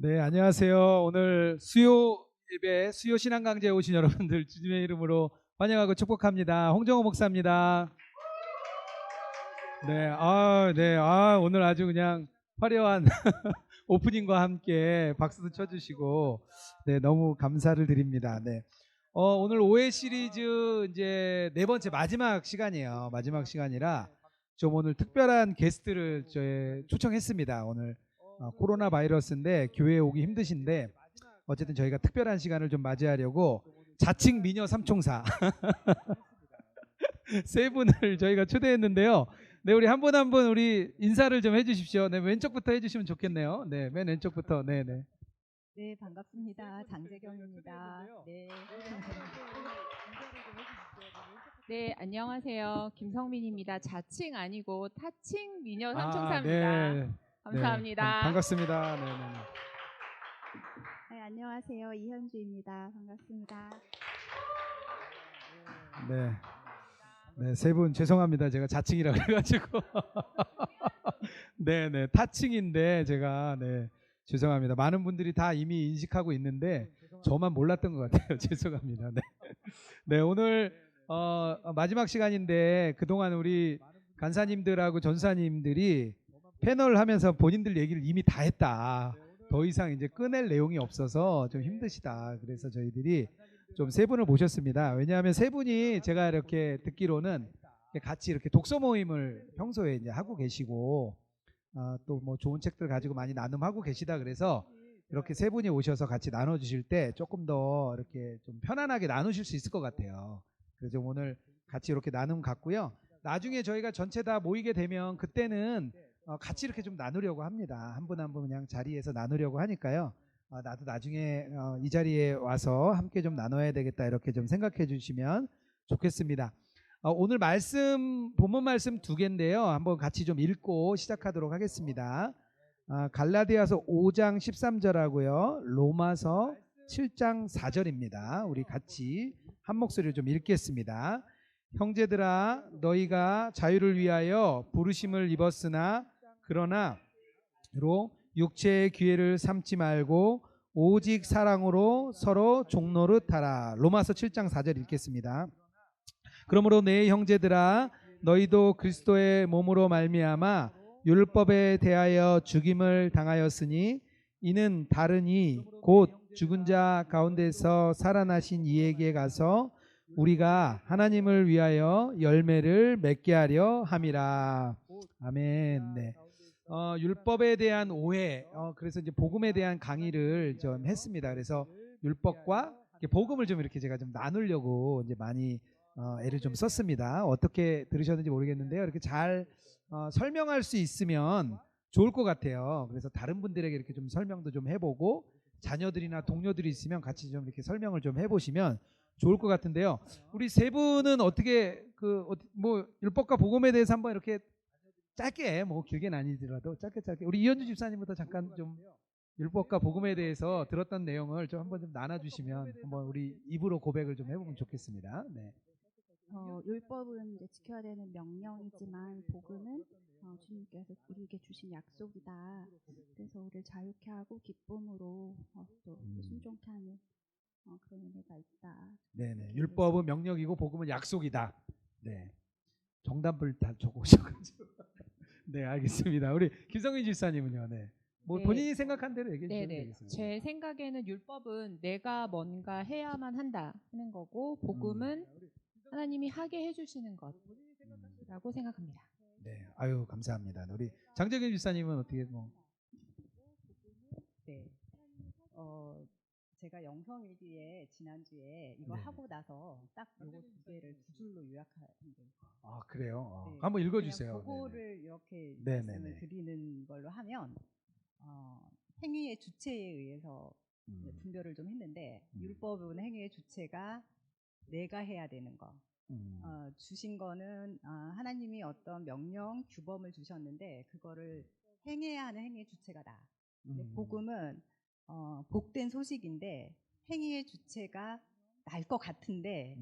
네, 안녕하세요. 오늘 수요 예배, 수요 신앙 강좌에 오신 여러분들 주님의 이름으로 환영하고 축복합니다. 홍정호 목사입니다. 네, 오늘 아주 그냥 화려한 오프닝과 함께 박수도 쳐주시고, 네, 너무 감사를 드립니다. 네. 오늘 오해 시리즈 이제 네 번째 마지막 시간이에요. 마지막 시간이라 좀 오늘 특별한 게스트를 초청했습니다. 오늘 코로나 바이러스인데 교회에 오기 힘드신데 어쨌든 저희가 특별한 시간을 좀 맞이하려고 자칭 미녀 삼총사 세 분을 저희가 초대했는데요. 네, 우리 한 분 한 분 우리 인사를 좀 해주십시오. 네, 왼쪽부터 해주시면 좋겠네요. 네, 맨 왼쪽부터. 네, 네. 네, 반갑습니다. 장재경입니다. 네. 네, 안녕하세요. 김성민입니다. 자칭 아니고 타칭 미녀 삼총사입니다. 네. 감사합니다. 네, 반갑습니다. 네, 네, 네. 네, 안녕하세요. 이현주입니다. 반갑습니다. 네. 네, 세 분 죄송합니다. 제가 자칭이라고 해가지고. 네, 네, 타칭인데 제가 네 죄송합니다. 많은 분들이 다 이미 인식하고 있는데 저만 몰랐던 것 같아요. 죄송합니다. 네, 네 오늘 마지막 시간인데 그동안 우리 간사님들하고 전사님들이 패널 하면서 본인들 얘기를 이미 다 했다. 더 이상 이제 꺼낼 내용이 없어서 좀 힘드시다. 그래서 저희들이 좀 세 분을 모셨습니다. 왜냐하면 세 분이 제가 이렇게 듣기로는 같이 이렇게 독서 모임을 평소에 이제 하고 계시고 또 뭐 좋은 책들 가지고 많이 나눔하고 계시다. 그래서 이렇게 세 분이 오셔서 같이 나눠주실 때 조금 더 이렇게 좀 편안하게 나누실 수 있을 것 같아요. 그래서 오늘 같이 이렇게 나눔 갖고요. 나중에 저희가 전체 다 모이게 되면 그때는 같이 이렇게 좀 나누려고 합니다. 한 분 한 분 그냥 자리에서 나누려고 하니까요. 나도 나중에 이 자리에 와서 함께 좀 나눠야 되겠다 이렇게 좀 생각해 주시면 좋겠습니다. 오늘 말씀 본문 말씀 두 개인데요. 한번 같이 좀 읽고 시작하도록 하겠습니다. 갈라디아서 5장 13절하고요. 로마서 7장 4절입니다. 우리 같이 한 목소리로 좀 읽겠습니다. 형제들아 너희가 자유를 위하여 부르심을 입었으나 그러나 육체의 기회를 삼지 말고 오직 사랑으로 서로 종노릇하라. 로마서 7장 4절 읽겠습니다. 그러므로 내 형제들아 너희도 그리스도의 몸으로 말미암아 율법에 대하여 죽임을 당하였으니 이는 다르니 곧 죽은 자 가운데서 살아나신 이에게 가서 우리가 하나님을 위하여 열매를 맺게 하려 함이라. 아멘. 네. 율법에 대한 오해, 그래서 이제 복음에 대한 강의를 좀 했습니다. 그래서 율법과 복음을 좀 이렇게 제가 좀 나누려고 이제 많이 애를 좀 썼습니다. 어떻게 들으셨는지 모르겠는데요. 이렇게 잘 설명할 수 있으면 좋을 것 같아요. 그래서 다른 분들에게 이렇게 좀 설명도 좀 해보고 자녀들이나 동료들이 있으면 같이 좀 이렇게 설명을 좀 해보시면 좋을 것 같은데요. 우리 세 분은 어떻게 뭐 율법과 복음에 대해서 한번 이렇게 짧게 뭐 길게는 아니더라도 짧게 우리 이현주 집사님부터 잠깐 좀 율법과 복음에 대해서 들었던 내용을 좀 한번 좀 나눠주시면 한번 우리 입으로 고백을 좀 해보면 좋겠습니다. 네. 율법은 이제 지켜야 되는 명령이지만 복음은 주님께서 우리에게 주신 약속이다. 그래서 우리를 자유케 하고 기쁨으로 또 순종케 하는 그런 은혜가 있다. 네네. 율법은 명령이고 복음은 약속이다. 네. 정답을 다 적어오셔가지고. 네, 알겠습니다. 우리 김성민 집사님은요. 네. 뭐 네. 본인이 생각한 대로 얘기해 주시면 네네. 되겠습니다. 제 생각에는 율법은 내가 뭔가 해야만 한다 하는 거고 복음은 하나님이 하게 해주시는 것이라고 생각합니다. 네, 아유 감사합니다. 우리 장재균 집사님은 어떻게 뭐? 네. 제가 영성일기에 지난주에 이거 네. 하고 나서 딱 요거 두 개를 두 줄로 요약한 게. 아 그래요? 네. 한번 읽어주세요. 그거를 이렇게 네네네. 말씀을 드리는 걸로 하면 행위의 주체에 의해서 분별을 좀 했는데 율법은 행위의 주체가 내가 해야 되는 거. 주신 거는 하나님이 어떤 명령, 규범을 주셨는데 그거를 행해야 하는 행위의 주체가 나. 근데 복음은 복된 소식인데 행위의 주체가 날 것 같은데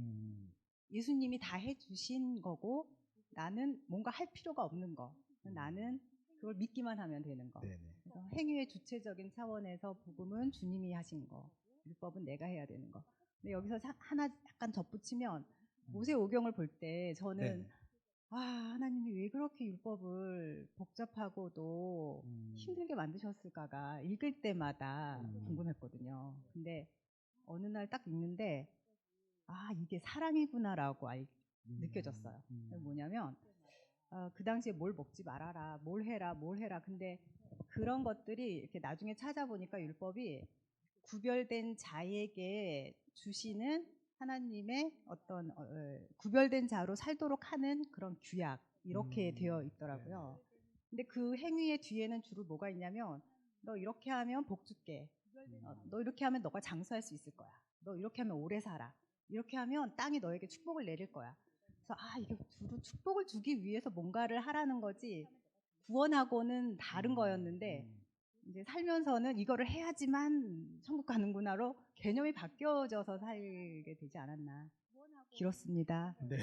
예수님이 다 해주신 거고 나는 뭔가 할 필요가 없는 거. 나는 그걸 믿기만 하면 되는 거. 네네. 그래서 행위의 주체적인 차원에서 복음은 주님이 하신 거, 율법은 내가 해야 되는 거. 근데 여기서 하나 약간 덧붙이면 모세오경을 볼 때 저는 네네. 하나님이 왜 그렇게 율법을 복잡하고도 힘들게 만드셨을까가 읽을 때마다 궁금했거든요. 근데 어느 날 딱 읽는데 이게 사랑이구나라고 느껴졌어요. 뭐냐면 그 당시에 뭘 먹지 말아라, 뭘 해라. 근데 그런 것들이 이렇게 나중에 찾아보니까 율법이 구별된 자에게 주시는 하나님의 어떤 구별된 자로 살도록 하는 그런 규약 이렇게 되어 있더라고요. 근데 그 행위의 뒤에는 주로 뭐가 있냐면 너 이렇게 하면 복 줄게. 너 이렇게 하면 너가 장수할 수 있을 거야. 너 이렇게 하면 오래 살아. 이렇게 하면 땅이 너에게 축복을 내릴 거야. 그래서 이게 주로 축복을 주기 위해서 뭔가를 하라는 거지 구원하고는 다른 거였는데 이제 살면서는 이거를 해야지만 천국 가는구나로 개념이 바뀌어져서 살게 되지 않았나. 길었습니다. 네.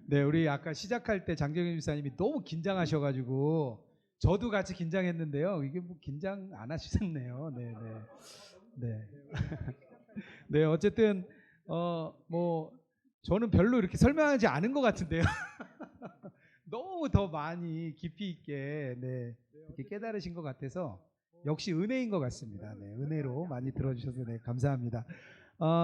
네, 우리 아까 시작할 때 장정현 집사님이 너무 긴장하셔가지고 저도 같이 긴장했는데요. 이게 뭐 긴장 안 하시셨네요. 네, 네, 네. 네, 어쨌든 뭐 저는 별로 이렇게 설명하지 않은 것 같은데요. 너무 더 많이 깊이 있게 네, 이렇게 깨달으신 것 같아서 역시 은혜인 것 같습니다. 네, 은혜로 많이 들어주셔서 네, 감사합니다.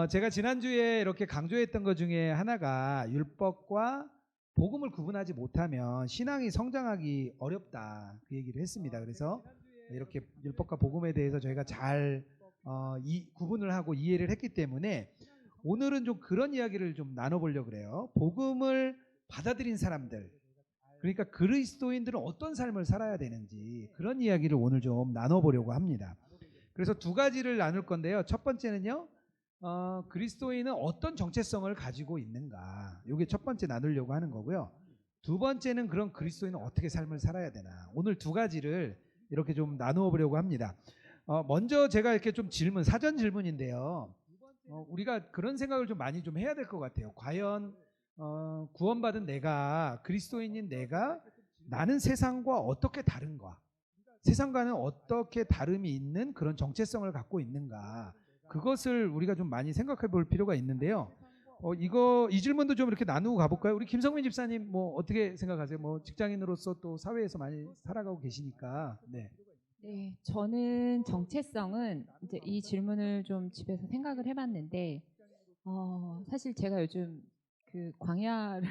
제가 지난주에 이렇게 강조했던 것 중에 하나가 율법과 복음을 구분하지 못하면 신앙이 성장하기 어렵다 그 얘기를 했습니다. 그래서 이렇게 율법과 복음에 대해서 저희가 잘 구분을 하고 이해를 했기 때문에 오늘은 좀 그런 이야기를 좀 나눠보려고 그래요. 복음을 받아들인 사람들, 그러니까 그리스도인들은 어떤 삶을 살아야 되는지 그런 이야기를 오늘 좀 나눠보려고 합니다. 그래서 두 가지를 나눌 건데요. 첫 번째는요. 그리스도인은 어떤 정체성을 가지고 있는가, 이게 첫 번째 나누려고 하는 거고요. 두 번째는 그런 그리스도인은 어떻게 삶을 살아야 되나, 오늘 두 가지를 이렇게 좀 나누어 보려고 합니다. 먼저 제가 이렇게 좀 사전 질문인데요. 우리가 그런 생각을 좀 많이 좀 해야 될 것 같아요. 과연 구원받은 내가, 그리스도인인 내가 나는 세상과 어떻게 다른가, 세상과는 어떻게 다름이 있는 그런 정체성을 갖고 있는가, 그것을 우리가 좀 많이 생각해 볼 필요가 있는데요. 이 질문도 좀 이렇게 나누고 가볼까요? 우리 김성민 집사님 뭐 어떻게 생각하세요? 뭐 직장인으로서 또 사회에서 많이 살아가고 계시니까. 네. 네, 저는 정체성은 이제 이 질문을 좀 집에서 생각을 해봤는데, 사실 제가 요즘 그 광야를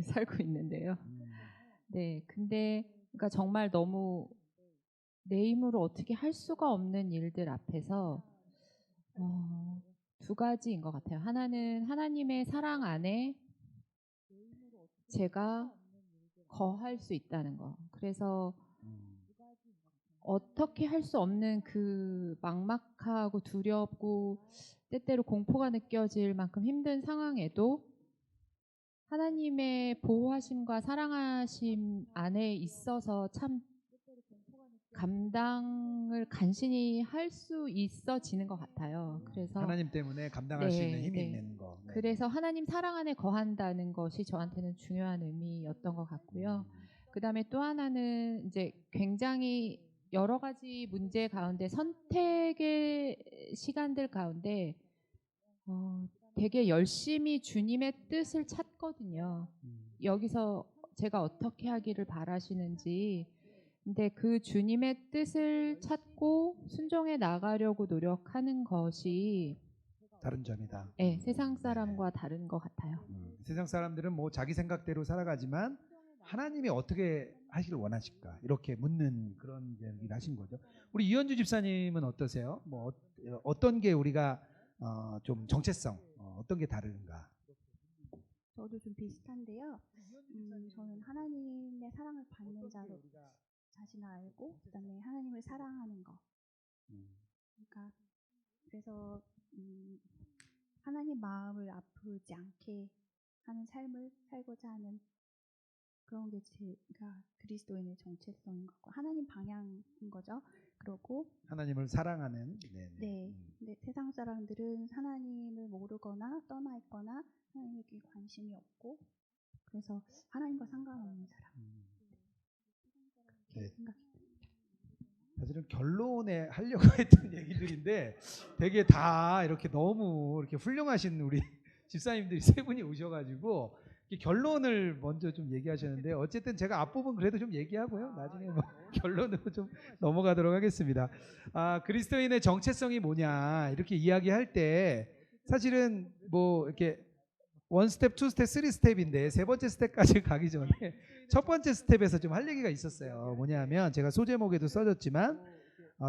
살고 있는데요. 네, 근데 그러니까 정말 너무 내 힘으로 어떻게 할 수가 없는 일들 앞에서 두 가지인 것 같아요. 하나는 하나님의 사랑 안에 제가 거할 수 있다는 거. 그래서 어떻게 할 수 없는 그 막막하고 두렵고 때때로 공포가 느껴질 만큼 힘든 상황에도 하나님의 보호하심과 사랑하심 안에 있어서 참 감당을 간신히 할 수 있어지는 것 같아요. 그래서 하나님 때문에 감당할 수 있는 힘이 있는 거. 네. 그래서 하나님 사랑 안에 거한다는 것이 저한테는 중요한 의미였던 것 같고요. 그 다음에 또 하나는 이제 굉장히 여러 가지 문제 가운데 선택의 시간들 가운데 되게 열심히 주님의 뜻을 찾거든요. 여기서 제가 어떻게 하기를 바라시는지. 근데 그 주님의 뜻을 찾고 순종해 나가려고 노력하는 것이 다른 점이다. 네, 세상 사람과 다른 것 같아요. 세상 사람들은 뭐 자기 생각대로 살아가지만 하나님이 어떻게 하시길 원하실까, 이렇게 묻는 그런 얘기를 하신 거죠. 우리 이현주 집사님은 어떠세요? 뭐 어떤 게 우리가 좀 정체성, 어떤 게 다른가? 저도 좀 비슷한데요. 저는 하나님의 사랑을 받는 자로 자신을 알고 그다음에 하나님을 사랑하는 거. 그러니까 그래서 하나님 마음을 아프지 않게 하는 삶을 살고자 하는 그런 게 제가 그리스도인의 정체성인 것 같고 하나님 방향인 거죠. 그러고 하나님을 사랑하는. 네. 근데 세상 사람들은 하나님을 모르거나 떠나 있거나 하나님에게 관심이 없고 그래서 하나님과 상관없는 사람. 네. 생각합니다. 사실은 결론에 하려고 했던 얘기들인데 되게 다 이렇게 너무 이렇게 훌륭하신 우리 집사님들이 세 분이 오셔가지고 결론을 먼저 좀 얘기하셨는데 어쨌든 제가 앞부분 그래도 좀 얘기하고요. 나중에 뭐 결론으로 좀 넘어가도록 하겠습니다. 그리스도인의 정체성이 뭐냐 이렇게 이야기할 때 사실은 뭐 이렇게 1스텝, 2스텝, 3스텝인데 세 번째 스텝까지 가기 전에 첫 번째 스텝에서 좀 할 얘기가 있었어요. 뭐냐면 제가 소제목에도 써졌지만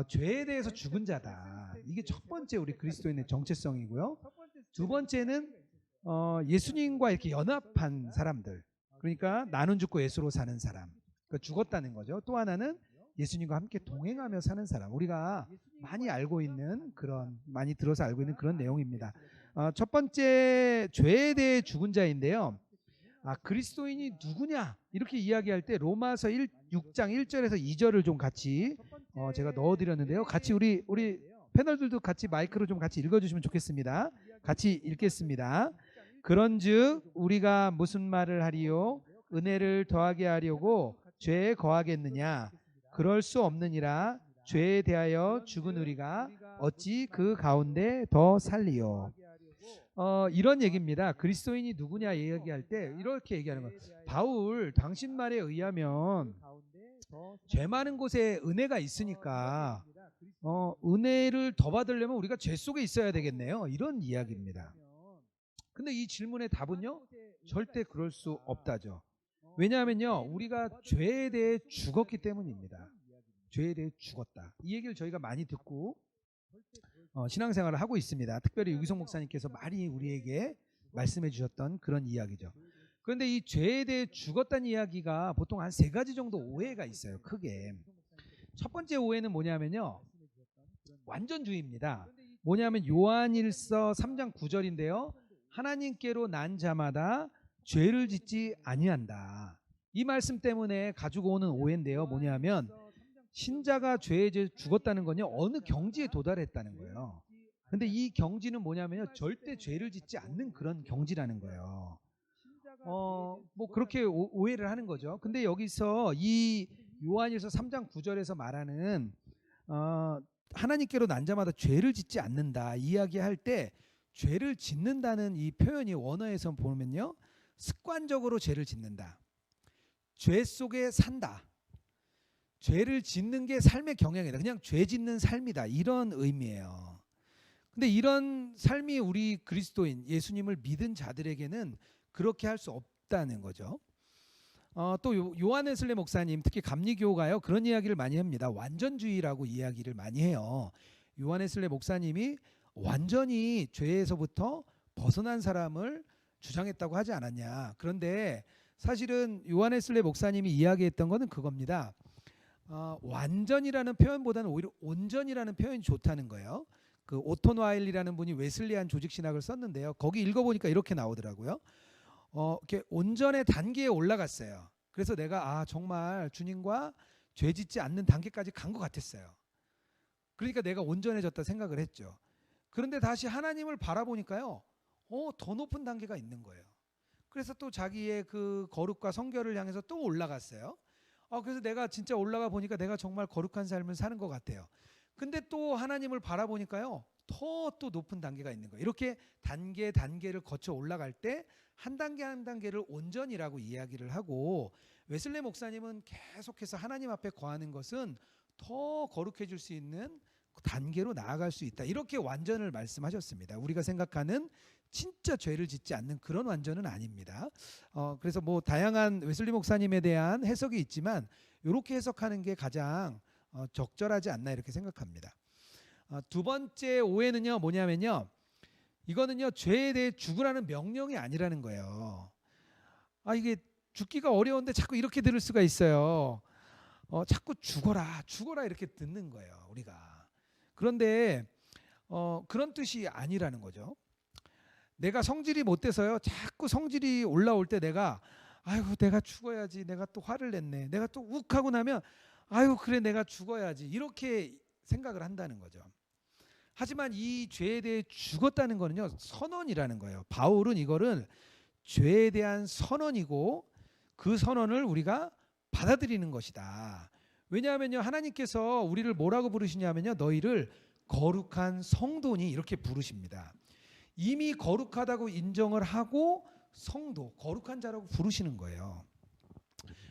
죄에 대해서 죽은 자다. 이게 첫 번째 우리 그리스도인의 정체성이고요. 두 번째는 예수님과 이렇게 연합한 사람들. 그러니까 나는 죽고 예수로 사는 사람. 그러니까 죽었다는 거죠. 또 하나는 예수님과 함께 동행하며 사는 사람. 우리가 많이 알고 있는 그런 많이 들어서 알고 있는 그런 내용입니다. 첫 번째 죄에 대해 죽은 자인데요. 그리스도인이 누구냐 이렇게 이야기할 때 로마서 6장 1절에서 2절을 좀 같이 제가 넣어드렸는데요. 같이 우리 패널들도 같이 마이크로 좀 같이 읽어주시면 좋겠습니다. 같이 읽겠습니다. 그런즉 우리가 무슨 말을 하리요? 은혜를 더하게 하려고 죄에 거하겠느냐? 그럴 수 없느니라. 죄에 대하여 죽은 우리가 어찌 그 가운데 더 살리요? 이런 얘기입니다. 그리스도인이 누구냐 얘기할 때 이렇게 얘기하는 거예요. 바울 당신 말에 의하면 죄 많은 곳에 은혜가 있으니까 은혜를 더 받으려면 우리가 죄 속에 있어야 되겠네요. 이런 이야기입니다. 근데 이 질문의 답은요, 절대 그럴 수 없다죠. 왜냐하면요, 우리가 죄에 대해 죽었기 때문입니다. 죄에 대해 죽었다. 이 얘기를 저희가 많이 듣고 신앙생활을 하고 있습니다. 특별히 유기성 목사님께서 많이 우리에게 말씀해 주셨던 그런 이야기죠. 그런데 이 죄에 대해 죽었다는 이야기가 보통 한 세 가지 정도 오해가 있어요. 크게. 첫 번째 오해는 뭐냐면요, 완전주의입니다. 뭐냐면 요한일서 3장 9절인데요. 하나님께로 난 자마다 죄를 짓지 아니한다. 이 말씀 때문에 가지고 오는 오해인데요. 뭐냐면 신자가 죄에 죽었다는 건요, 어느 경지에 도달했다는 거예요. 근데 이 경지는 뭐냐면요, 절대 죄를 짓지 않는 그런 경지라는 거예요. 뭐 그렇게 오해를 하는 거죠. 근데 여기서 이 요한일서 3장 9절에서 말하는 하나님께로 난 자마다 죄를 짓지 않는다 이야기할 때 죄를 짓는다는 이 표현이 원어에서 보면요, 습관적으로 죄를 짓는다, 죄 속에 산다, 죄를 짓는 게 삶의 경향이다, 그냥 죄 짓는 삶이다, 이런 의미예요. 근데 이런 삶이 우리 그리스도인 예수님을 믿은 자들에게는 그렇게 할 수 없다는 거죠. 또 요한 웨슬리 목사님, 특히 감리교가요, 그런 이야기를 많이 합니다. 완전주의라고 이야기를 많이 해요. 요한 웨슬리 목사님이 완전히 죄에서부터 벗어난 사람을 주장했다고 하지 않았냐. 그런데 사실은 요한 웨슬리 목사님이 이야기했던 것은 그겁니다. 완전이라는 표현보다는 오히려 온전이라는 표현이 좋다는 거예요. 그 오톤 와일리라는 분이 웨슬리안 조직 신학을 썼는데요. 거기 읽어보니까 이렇게 나오더라고요. 이렇게 온전의 단계에 올라갔어요. 그래서 내가 정말 주님과 죄 짓지 않는 단계까지 간 것 같았어요. 그러니까 내가 온전해졌다 생각을 했죠. 그런데 다시 하나님을 바라보니까요, 더 높은 단계가 있는 거예요. 그래서 또 자기의 그 거룩과 성결을 향해서 또 올라갔어요. 그래서 내가 진짜 올라가 보니까 내가 정말 거룩한 삶을 사는 것 같아요. 근데 또 하나님을 바라보니까요, 더 또 높은 단계가 있는 거예요. 이렇게 단계를 거쳐 올라갈 때 한 단계 한 단계를 온전이라고 이야기를 하고, 웨슬리 목사님은 계속해서 하나님 앞에 거하는 것은 더 거룩해질 수 있는 단계로 나아갈 수 있다, 이렇게 완전을 말씀하셨습니다. 우리가 생각하는 진짜 죄를 짓지 않는 그런 완전은 아닙니다. 그래서 뭐 다양한 웨슬리 목사님에 대한 해석이 있지만 이렇게 해석하는 게 가장 적절하지 않나 이렇게 생각합니다. 두 번째 오해는요, 뭐냐면요, 이거는요, 죄에 대해 죽으라는 명령이 아니라는 거예요. 이게 죽기가 어려운데 자꾸 이렇게 들을 수가 있어요. 자꾸 죽어라 이렇게 듣는 거예요, 우리가. 그런데 그런 뜻이 아니라는 거죠. 내가 성질이 못 돼서요, 자꾸 성질이 올라올 때 내가 죽어야지, 내가 또 화를 냈네, 내가 또 욱하고 나면 그래 내가 죽어야지, 이렇게 생각을 한다는 거죠. 하지만 이 죄에 대해 죽었다는 거는요, 선언이라는 거예요. 바울은 이거를 죄에 대한 선언이고 그 선언을 우리가 받아들이는 것이다. 왜냐하면요, 하나님께서 우리를 뭐라고 부르시냐면요, 너희를 거룩한 성도니 이렇게 부르십니다. 이미 거룩하다고 인정을 하고 성도, 거룩한 자라고 부르시는 거예요.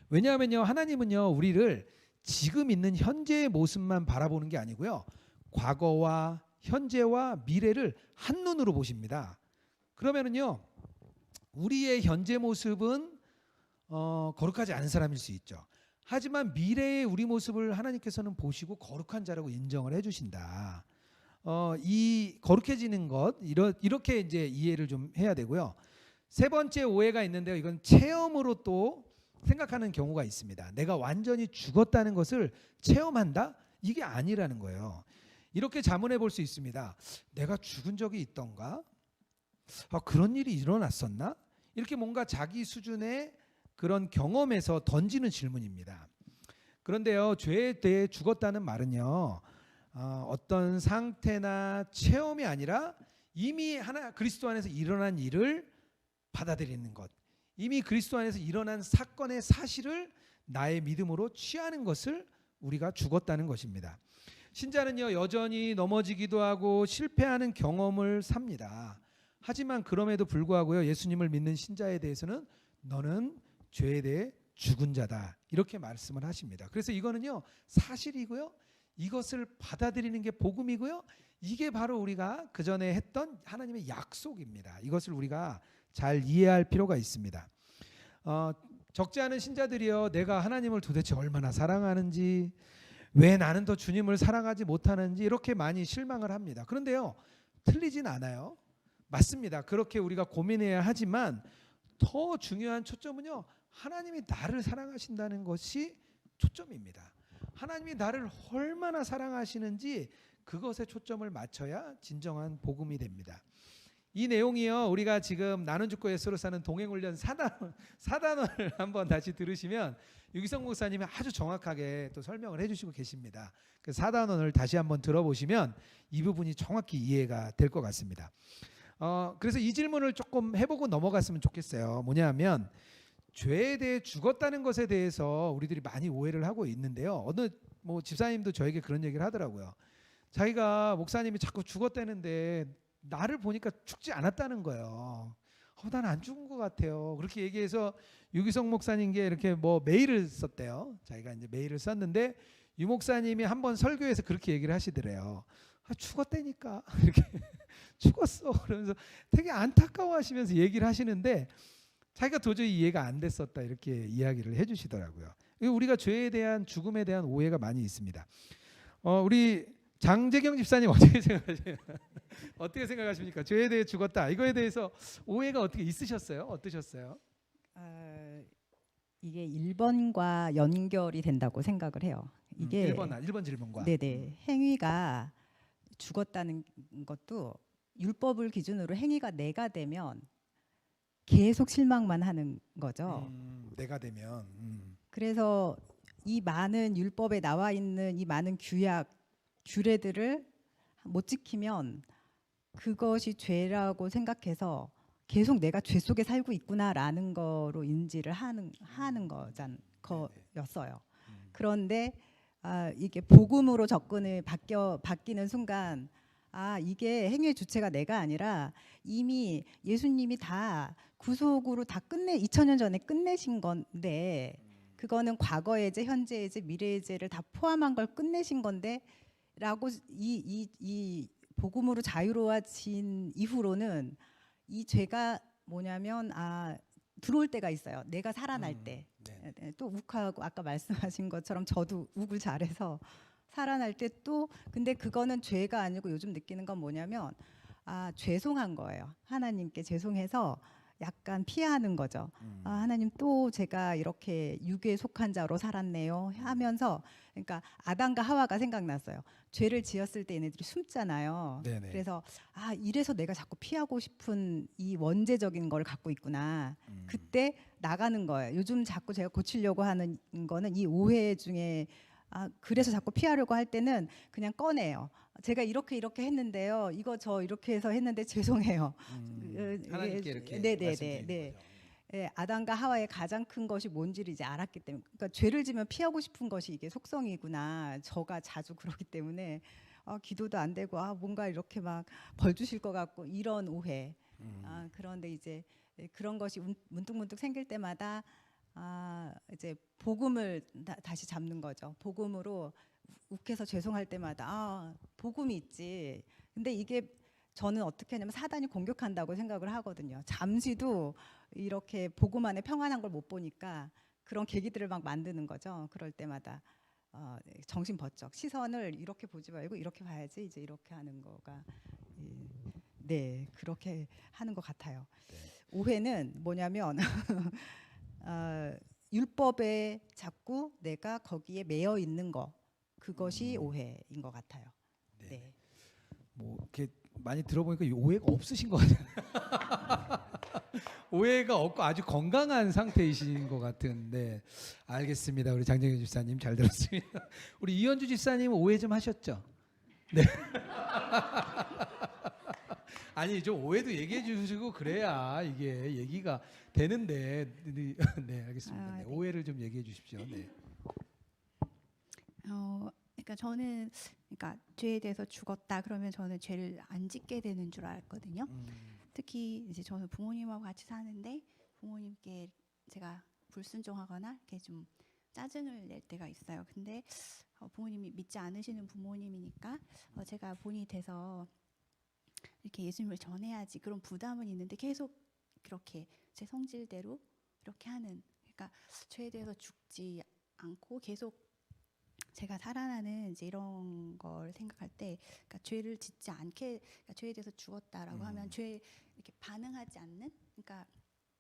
왜냐하면요, 하나님은요, 우리를 지금 있는 현재의 모습만 바라보는 게 아니고요, 과거와 현재와 미래를 한눈으로 보십니다. 그러면은요, 우리의 현재 모습은 거룩하지 않은 사람일 수 있죠. 하지만 미래의 우리 모습을 하나님께서는 보시고 거룩한 자라고 인정을 해주신다. 이 거룩해지는 것, 이렇게 이제 이해를 좀 해야 되고요. 세 번째 오해가 있는데요. 이건 체험으로 또 생각하는 경우가 있습니다. 내가 완전히 죽었다는 것을 체험한다? 이게 아니라는 거예요. 이렇게 자문해 볼 수 있습니다. 내가 죽은 적이 있던가? 그런 일이 일어났었나? 이렇게 뭔가 자기 수준의 그런 경험에서 던지는 질문입니다. 그런데요, 죄에 대해 죽었다는 말은요, 어떤 상태나 체험이 아니라 이미 그리스도 안에서 일어난 일을 받아들이는 것, 이미 그리스도 안에서 일어난 사건의 사실을 나의 믿음으로 취하는 것을 우리가 죽었다는 것입니다. 신자는요, 여전히 넘어지기도 하고 실패하는 경험을 삽니다. 하지만 그럼에도 불구하고요, 예수님을 믿는 신자에 대해서는 너는 죄에 대해 죽은 자다, 이렇게 말씀을 하십니다. 그래서 이거는요, 사실이고요, 이것을 받아들이는 게 복음이고요, 이게 바로 우리가 그 전에 했던 하나님의 약속입니다. 이것을 우리가 잘 이해할 필요가 있습니다. 적지 않은 신자들이요, 내가 하나님을 도대체 얼마나 사랑하는지, 왜 나는 더 주님을 사랑하지 못하는지 이렇게 많이 실망을 합니다. 그런데요, 틀리진 않아요. 맞습니다. 그렇게 우리가 고민해야 하지만 더 중요한 초점은요, 하나님이 나를 사랑하신다는 것이 초점입니다. 하나님이 나를 얼마나 사랑하시는지 그것에 초점을 맞춰야 진정한 복음이 됩니다. 이 내용이요, 우리가 지금 나는 죽고 예수로 사는 동행훈련 4단원을 한번 다시 들으시면 유기성 목사님이 아주 정확하게 또 설명을 해주시고 계십니다. 그 4단원을 다시 한번 들어보시면 이 부분이 정확히 이해가 될 것 같습니다. 그래서 이 질문을 조금 해보고 넘어갔으면 좋겠어요. 뭐냐면 죄에 대해 죽었다는 것에 대해서 우리들이 많이 오해를 하고 있는데요. 어느 집사님도 저에게 그런 얘기를 하더라고요. 자기가 목사님이 자꾸 죽었다는데 나를 보니까 죽지 않았다는 거예요. 난 안 죽은 것 같아요. 그렇게 얘기해서 유기성 목사님께 이렇게 메일을 썼대요. 자기가 이제 메일을 썼는데 유 목사님이 한번 설교에서 그렇게 얘기를 하시더래요. 죽었다니까 이렇게 죽었어. 그러면서 되게 안타까워하시면서 얘기를 하시는데 자기가 도저히 이해가 안 됐었다, 이렇게 이야기를 해주시더라고요. 우리가 죄에 대한 죽음에 대한 오해가 많이 있습니다. 우리 장재경 집사님 어떻게 생각하세요? 어떻게 생각하십니까? 죄에 대해 죽었다, 이거에 대해서 오해가 어떻게 있으셨어요? 어떠셨어요? 이게 1번과 연결이 된다고 생각을 해요. 이게 1번 질문과. 네네, 행위가 죽었다는 것도 율법을 기준으로 행위가 내가 되면 계속 실망만 하는 거죠. 내가 되면. 그래서 이 많은 율법에 나와 있는 이 많은 규례들을 못 지키면 그것이 죄라고 생각해서 계속 내가 죄 속에 살고 있구나라는 거로 인지를 하는 거였어요. 그런데 이게 복음으로 접근을 바뀌는 순간, 이게 행위의 주체가 내가 아니라 이미 예수님이 다 구속으로 다 2000년 전에 끝내신 건데, 그거는 과거의 죄, 현재의 죄, 미래의 죄를 다 포함한 걸 끝내신 건데 라고 이 복음으로 자유로워진 이후로는 이 죄가 뭐냐면 들어올 때가 있어요. 내가 살아날 때. 또 욱하고 아까 말씀하신 것처럼 저도 욱을 잘해서 살아날 때 또, 근데 그거는 죄가 아니고 요즘 느끼는 건 뭐냐면 죄송한 거예요. 하나님께 죄송해서 약간 피하는 거죠. 하나님, 또 제가 이렇게 육에 속한 자로 살았네요 하면서, 그러니까 아담과 하와가 생각났어요. 죄를 지었을 때 얘네들이 숨잖아요. 네네. 그래서 이래서 내가 자꾸 피하고 싶은 이 원죄적인 걸 갖고 있구나. 그때 나가는 거예요. 요즘 자꾸 제가 고치려고 하는 거는 이 오해 중에 그래서 자꾸 피하려고 할 때는 그냥 꺼내요. 제가 이렇게 했는데요. 이거 저 이렇게 해서 했는데 죄송해요. 하나님께 이렇게 네네네. 말씀드리는 네. 거죠. 예, 아담과 하와의 가장 큰 것이 뭔지를 이제 알았기 때문에, 그러니까 죄를 지면 피하고 싶은 것이 이게 속성이구나. 저가 자주 그러기 때문에 기도도 안 되고 뭔가 이렇게 막 벌 주실 것 같고 이런 오해. 그런데 이제 그런 것이 문득문득 생길 때마다 이제 복음을 다시 잡는 거죠. 복음으로 욱해서 죄송할 때마다 복음이 있지. 근데 이게 저는 어떻게 하냐면 사단이 공격한다고 생각을 하거든요. 잠시도 이렇게 복음 안에 평안한 걸 못 보니까 그런 계기들을 막 만드는 거죠. 그럴 때마다 정신 번쩍 시선을 이렇게 보지 말고 이렇게 봐야지. 이제 이렇게 하는 거가 네, 그렇게 하는 것 같아요. 네. 오해는 뭐냐면 율법에 자꾸 내가 거기에 매여 있는 거, 그것이 오해인 것 같아요. 네. 네. 뭐 이렇게 많이 들어보니까 이 오해가 없으신 것 같아요. 오해가 없고 아주 건강한 상태이신 것 같은데 알겠습니다. 우리 장정현 집사님 잘 들었습니다. 우리 이현주 집사님 오해 좀 하셨죠? 네. 아니 좀 오해도 얘기해 주시고 그래야 이게 얘기가 되는데 네 알겠습니다. 네, 네. 오해를 좀 얘기해 주십시오. 네. 그러니까 저는 죄에 대해서 죽었다 그러면 저는 죄를 안 짓게 되는 줄 알았거든요. 특히 이제 저는 부모님하고 같이 사는데 부모님께 제가 불순종하거나 이렇게 좀 짜증을 낼 때가 있어요. 근데 부모님이 믿지 않으시는 부모님이니까 제가 본이 돼서 이렇게 예수님을 전해야지 그런 부담은 있는데 계속 그렇게 제 성질대로 이렇게 하는, 그러니까 죄에 대해서 죽지 않고 계속 제가 살아나는 이제 이런 걸 생각할 때, 그러니까 죄를 짓지 않게, 그러니까 죄에 대해서 죽었다라고 하면 죄에 이렇게 반응하지 않는, 그러니까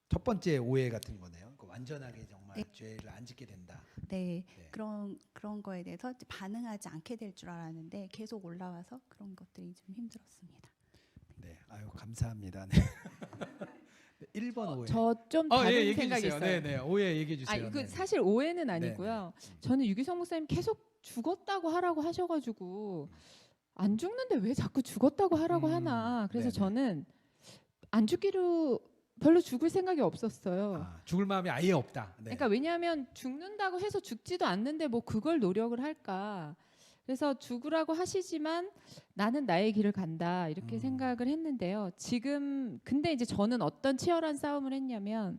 첫 번째 오해 같은 거네요. 완전하게 정말 네. 죄를 안 짓게 된다. 네, 네. 그런 거에 대해서 이제 반응하지 않게 될 줄 알았는데 계속 올라와서 그런 것들이 좀 힘들었습니다. 네, 아유 감사합니다. 네. 1번 오해. 저 좀 다른 얘기해 생각이 주세요. 있어요. 네, 오해 얘기해 주세요. 그 네. 사실 오해는 아니고요. 저는 유기성 목사님 계속 죽었다고 하라고 하셔가지고 안 죽는데 왜 자꾸 죽었다고 하라고 하나. 그래서 네네. 저는 안 죽기로 별로 죽을 생각이 없었어요. 죽을 마음이 아예 없다. 네. 그러니까 왜냐하면 죽는다고 해서 죽지도 않는데 뭐 그걸 노력을 할까. 그래서 죽으라고 하시지만 나는 나의 길을 간다 이렇게 생각을 했는데요. 지금 근데 이제 저는 어떤 치열한 싸움을 했냐면,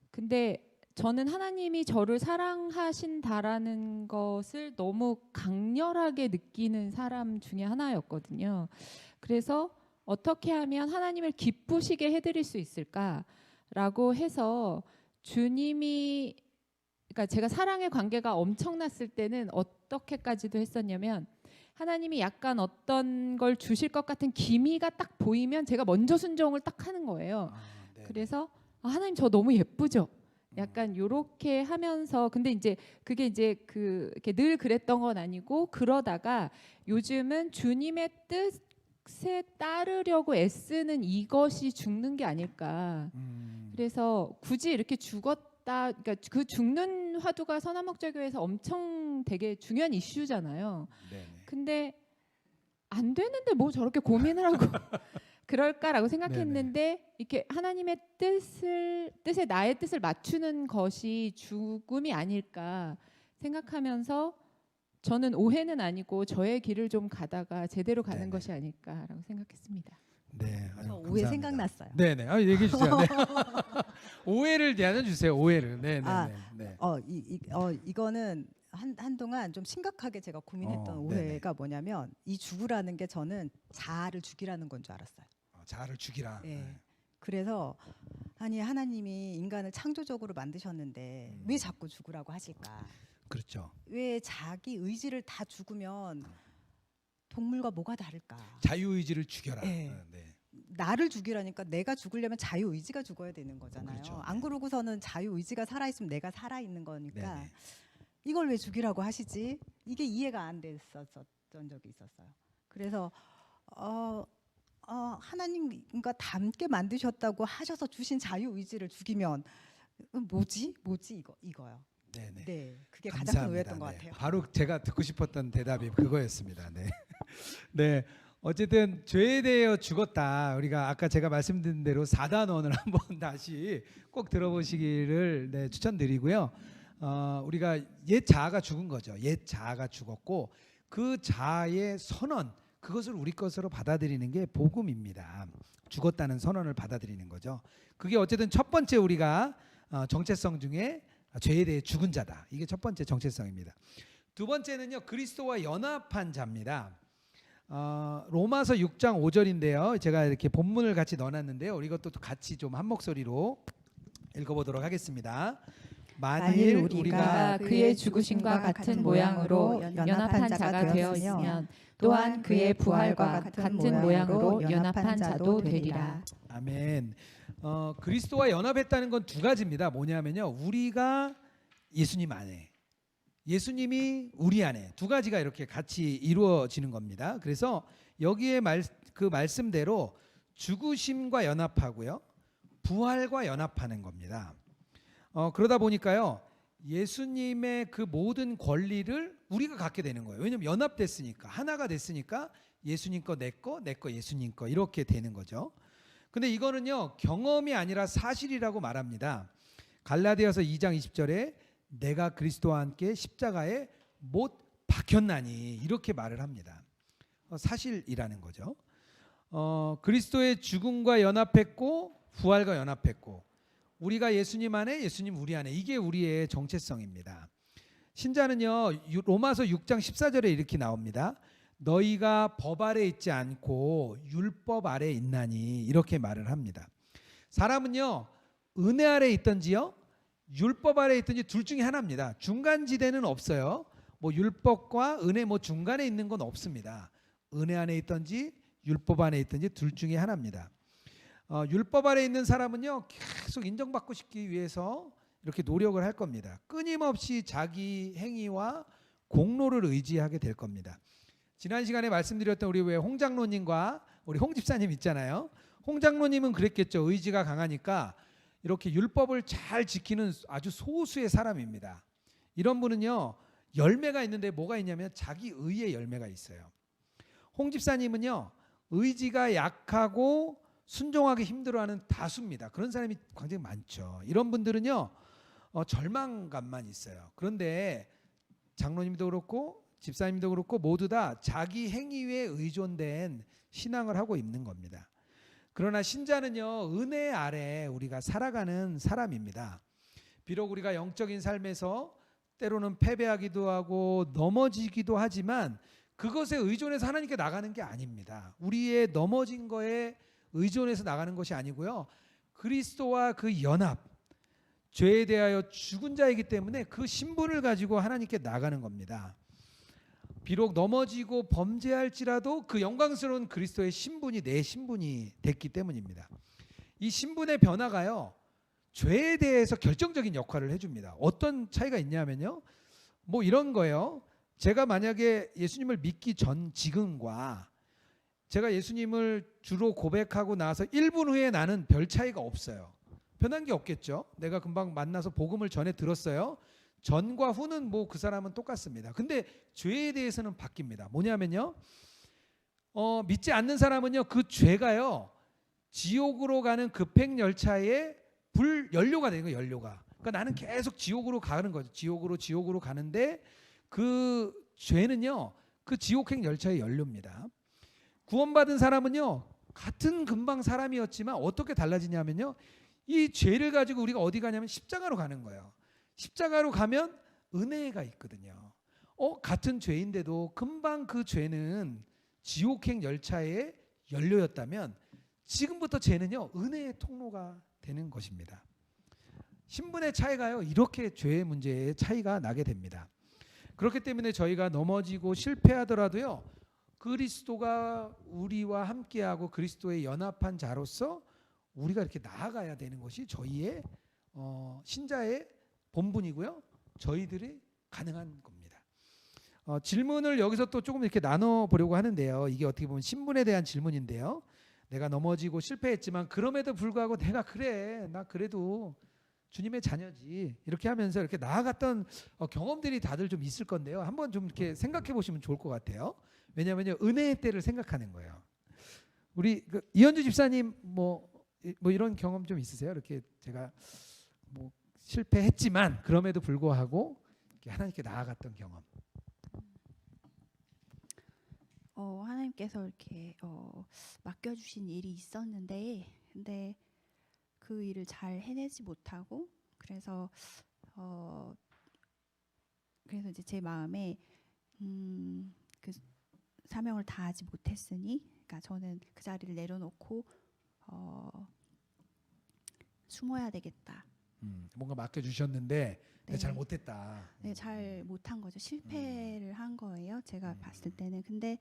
근데 저는 하나님이 저를 사랑하신다라는 것을 너무 강렬하게 느끼는 사람 중에 하나였거든요. 그래서 어떻게 하면 하나님을 기쁘시게 해드릴 수 있을까라고 해서 주님이, 그러니까 제가 사랑의 관계가 엄청났을 때는 어떻게까지도 했었냐면, 하나님이 약간 어떤 걸 주실 것 같은 기미가 딱 보이면 제가 먼저 순종을 딱 하는 거예요. 네. 그래서 하나님 저 너무 예쁘죠? 약간 요렇게 하면서, 근데 이제 그게 이제 이렇게 늘 그랬던 건 아니고, 그러다가 요즘은 주님의 뜻에 따르려고 애쓰는 이것이 죽는 게 아닐까. 그래서 굳이 이렇게 죽었다, 그러니까 그 죽는 화두가 선한목자교회에서 엄청 되게 중요한 이슈잖아요. 네네. 근데 안 되는데 뭐 저렇게 고민을 하고 그럴까라고 생각했는데, 이렇게 하나님의 뜻에 나의 뜻을 맞추는 것이 죽음이 아닐까 생각하면서, 저는 오해는 아니고 저의 길을 좀 가다가 제대로 가는 네네. 것이 아닐까라고 생각했습니다. 네. 아유, 저 오해 감사합니다. 생각났어요. 네네. 얘기해 주세요. 네. 오해를 나눠주세요. 오해를. 네네. 네. 이거는 한동안 좀 심각하게 제가 고민했던 오해가 뭐냐면, 이 죽으라는 게 저는 자아를 죽이라는 건 줄 알았어요. 자아를 죽이라. 네. 그래서 아니 하나님이 인간을 창조적으로 만드셨는데 왜 자꾸 죽으라고 하실까? 그렇죠. 왜 자기 의지를 다 죽으면 동물과 뭐가 다를까? 자유의지를 죽여라. 네. 네. 나를 죽이라니까 내가 죽으려면 자유의지가 죽어야 되는 거잖아요. 그렇죠. 안 그러고서는 자유의지가 살아있으면 내가 살아있는 거니까 네네. 이걸 왜 죽이라고 하시지? 이게 이해가 안 됐었던 적이 있었어요. 그래서 하나님과 닮게 만드셨다고 하셔서 주신 자유의지를 죽이면 뭐지 이거요. 네네. 네, 그게 감사합니다. 가장 큰 오해였던 것 네. 같아요. 바로 제가 듣고 싶었던 대답이 그거였습니다. 네. 네. 어쨌든 죄에 대하여 죽었다. 우리가 아까 제가 말씀드린 대로 4단원을 한번 다시 꼭 들어보시기를 네, 추천드리고요. 우리가 옛 자아가 죽은 거죠. 옛 자아가 죽었고 그 자아의 선언, 그것을 우리 것으로 받아들이는 게 복음입니다. 죽었다는 선언을 받아들이는 거죠. 그게 어쨌든 첫 번째 우리가 정체성 중에 죄에 대해 죽은 자다. 이게 첫 번째 정체성입니다. 두 번째는요, 그리스도와 연합한 자입니다. 로마서 6장 5절인데요. 제가 이렇게 본문을 같이 넣어놨는데요. 우리 이것도 같이 좀 한 목소리로 읽어보도록 하겠습니다. 만일 우리가 그의 죽으심과 같은 모양으로 연합한 자가 되어 있으면 또한 그의 부활과 같은 모양으로 연합한 자도 되리라. 아멘. 그리스도와 연합했다는 건 두 가지입니다. 뭐냐면요, 우리가 예수님 안에, 예수님이 우리 안에, 두 가지가 이렇게 같이 이루어지는 겁니다. 그래서 여기에 그 말씀대로 죽으심과 연합하고요, 부활과 연합하는 겁니다. 그러다 보니까요, 예수님의 그 모든 권리를 우리가 갖게 되는 거예요. 왜냐하면 연합됐으니까, 하나가 됐으니까 예수님 거 내 거, 내 거 예수님 거, 이렇게 되는 거죠. 근데 이거는요, 경험이 아니라 사실이라고 말합니다. 갈라디아서 2장 20절에 내가 그리스도와 함께 십자가에 못 박혔나니, 이렇게 말을 합니다. 사실이라는 거죠. 그리스도의 죽음과 연합했고 부활과 연합했고, 우리가 예수님 안에, 예수님 우리 안에, 이게 우리의 정체성입니다. 신자는요, 로마서 6장 14절에 이렇게 나옵니다. 너희가 법 아래 있지 않고 율법 아래 있나니, 이렇게 말을 합니다. 사람은요, 은혜 아래 있든지요, 율법 아래 있든지 둘 중에 하나입니다. 중간 지대는 없어요. 뭐 율법과 은혜 뭐 중간에 있는 건 없습니다. 은혜 안에 있든지 율법 안에 있든지 둘 중에 하나입니다. 율법 아래 있는 사람은요, 계속 인정받고 싶기 위해서 이렇게 노력을 할 겁니다. 끊임없이 자기 행위와 공로를 의지하게 될 겁니다. 지난 시간에 말씀드렸던 우리 왜 홍장로님과 우리 홍 집사님 있잖아요. 홍장로님은 그랬겠죠. 의지가 강하니까 이렇게 율법을 잘 지키는 아주 소수의 사람입니다. 이런 분은요, 열매가 있는데 뭐가 있냐면 자기 의의 열매가 있어요. 홍 집사님은요, 의지가 약하고 순종하기 힘들어하는 다수입니다. 그런 사람이 굉장히 많죠. 이런 분들은요, 절망감만 있어요. 그런데 장로님도 그렇고 집사님도 그렇고 모두 다 자기 행위에 의존된 신앙을 하고 있는 겁니다. 그러나 신자는요, 은혜 아래 우리가 살아가는 사람입니다. 비록 우리가 영적인 삶에서 때로는 패배하기도 하고 넘어지기도 하지만 그것에 의존해서 하나님께 나가는 게 아닙니다. 우리의 넘어진 거에 의존해서 나가는 것이 아니고요, 그리스도와 그 연합, 죄에 대하여 죽은 자이기 때문에 그 신분을 가지고 하나님께 나가는 겁니다. 비록 넘어지고 범죄할지라도 그 영광스러운 그리스도의 신분이 내 신분이 됐기 때문입니다. 이 신분의 변화가요, 죄에 대해서 결정적인 역할을 해줍니다. 어떤 차이가 있냐면요, 뭐 이런 거예요. 제가 만약에 예수님을 믿기 전 지금과 제가 예수님을 주로 고백하고 나서 1분 후에 나는 별 차이가 없어요. 변한 게 없겠죠. 내가 금방 만나서 복음을 전해 들었어요. 전과 후는 뭐 그 사람은 똑같습니다. 근데 죄에 대해서는 바뀝니다. 뭐냐면요, 믿지 않는 사람은요, 그 죄가요, 지옥으로 가는 급행 열차의 연료가 되는 거예요. 연료가. 그러니까 나는 계속 지옥으로 가는 거죠. 지옥으로 가는데 그 죄는요, 그 지옥행 열차의 연료입니다. 구원받은 사람은요, 같은 금방 사람이었지만 어떻게 달라지냐면요, 이 죄를 가지고 우리가 어디 가냐면 십자가로 가는 거예요. 십자가로 가면 은혜가 있거든요. 같은 죄인데도 금방 그 죄는 지옥행 열차의 연료였다면 지금부터 죄는요, 은혜의 통로가 되는 것입니다. 신분의 차이가요, 이렇게 죄의 문제의 차이가 나게 됩니다. 그렇기 때문에 저희가 넘어지고 실패하더라도요, 그리스도가 우리와 함께하고 그리스도의 연합한 자로서 우리가 이렇게 나아가야 되는 것이 저희의 신자의 본분이고요, 저희들이 가능한 겁니다. 질문을 여기서 또 조금 이렇게 나눠보려고 하는데요, 이게 어떻게 보면 신분에 대한 질문인데요, 내가 넘어지고 실패했지만 그럼에도 불구하고 내가 나 그래도 주님의 자녀지, 이렇게 하면서 이렇게 나아갔던 경험들이 다들 좀 있을 건데요, 한번 좀 이렇게 생각해 보시면 좋을 것 같아요. 왜냐하면요 은혜의 때를 생각하는 거예요. 우리 그 이현주 집사님 뭐 이런 경험 좀 있으세요? 이렇게 제가 뭐 실패했지만 그럼에도 불구하고 이렇게 하나님께 나아갔던 경험. 하나님께서 이렇게 맡겨주신 일이 있었는데, 근데 그 일을 잘 해내지 못하고, 그래서 이제 제 마음에 그 사명을 다하지 못했으니, 그러니까 저는 그 자리를 내려놓고 숨어야 되겠다. 뭔가 맡겨주셨는데 네. 잘 못했다. 네, 잘 못한 거죠. 실패를 한 거예요. 제가 봤을 때는. 근데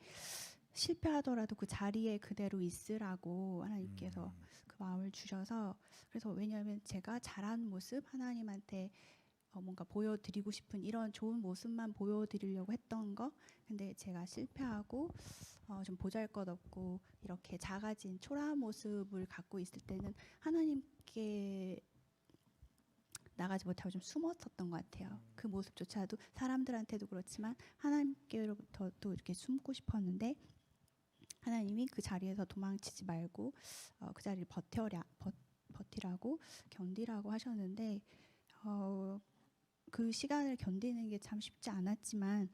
실패하더라도 그 자리에 그대로 있으라고 하나님께서 그 마음을 주셔서, 그래서 왜냐하면 제가 잘한 모습, 하나님한테 뭔가 보여드리고 싶은 이런 좋은 모습만 보여드리려고 했던 거, 근데 제가 실패하고 좀 보잘것없고 이렇게 작아진 초라한 모습을 갖고 있을 때는 하나님께 나가지 못하고 좀 숨었었던 것 같아요. 그 모습조차도 사람들한테도 그렇지만 하나님께로부터도 이렇게 숨고 싶었는데, 하나님이 그 자리에서 도망치지 말고 그 자리를 버티라고 견디라고 하셨는데, 그 시간을 견디는 게 참 쉽지 않았지만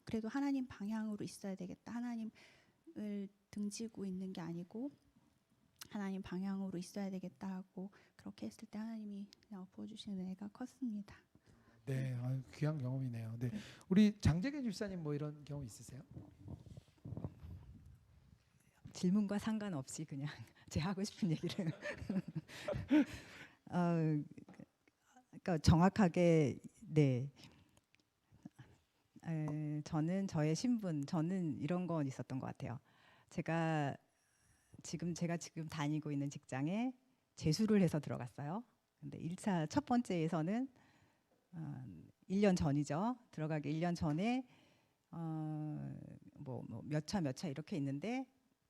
그래도 하나님 방향으로 있어야 되겠다. 하나님을 등지고 있는 게 아니고 하나님 방향으로 있어야 되겠다 하고, 그렇게 했을 때 하나님이 부어주시는 은혜가 컸습니다. 네, 귀한 경험이네요. 네, 우리 장재계 집사님 뭐 이런 경험 있으세요? 질문과 상관없이 그냥 제 하고 싶은 얘기를 그러니까 정확하게 네. 저는 저의 신분, 저는 이런 건 있었던 것 같아요. 제가 지금 다니고 있는 직장에 재수를 해서 들어갔어요. 근데 1차 첫 번째에서는 1년 전이죠. 들어가기 1년 전에 몇 차 이렇게 있는데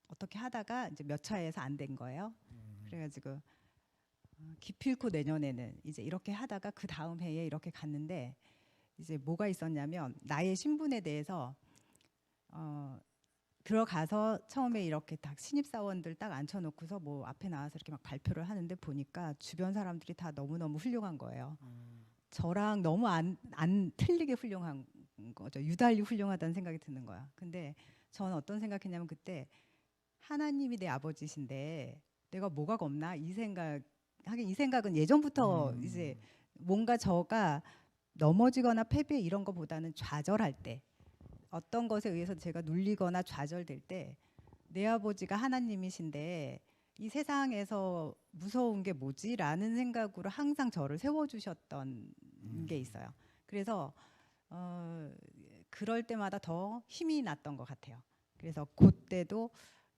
어떻게 하다가 이제 몇 차에서 안 된 거예요. 그래가지고 기필코 내년에는 이제 이렇게 하다가 그 다음 해에 이렇게 갔는데, 이제 뭐가 있었냐면 나의 신분에 대해서 들어가서 처음에 이렇게 딱 신입사원들 딱 앉혀놓고서 뭐 앞에 나와서 이렇게 막 발표를 하는데, 보니까 주변 사람들이 다 너무너무 훌륭한 거예요. 저랑 너무 안 틀리게 훌륭한 거죠. 유달리 훌륭하다는 생각이 드는 거야. 근데 저는 어떤 생각했냐면, 그때 하나님이 내 아버지신데 내가 뭐가 겁나? 이 생각은 예전부터 이제 뭔가 저가 넘어지거나 패배 이런 거보다는 좌절할 때, 어떤 것에 의해서 제가 눌리거나 좌절될 때 내 아버지가 하나님이신데 이 세상에서 무서운 게 뭐지? 라는 생각으로 항상 저를 세워주셨던 게 있어요. 그래서 그럴 때마다 더 힘이 났던 것 같아요. 그래서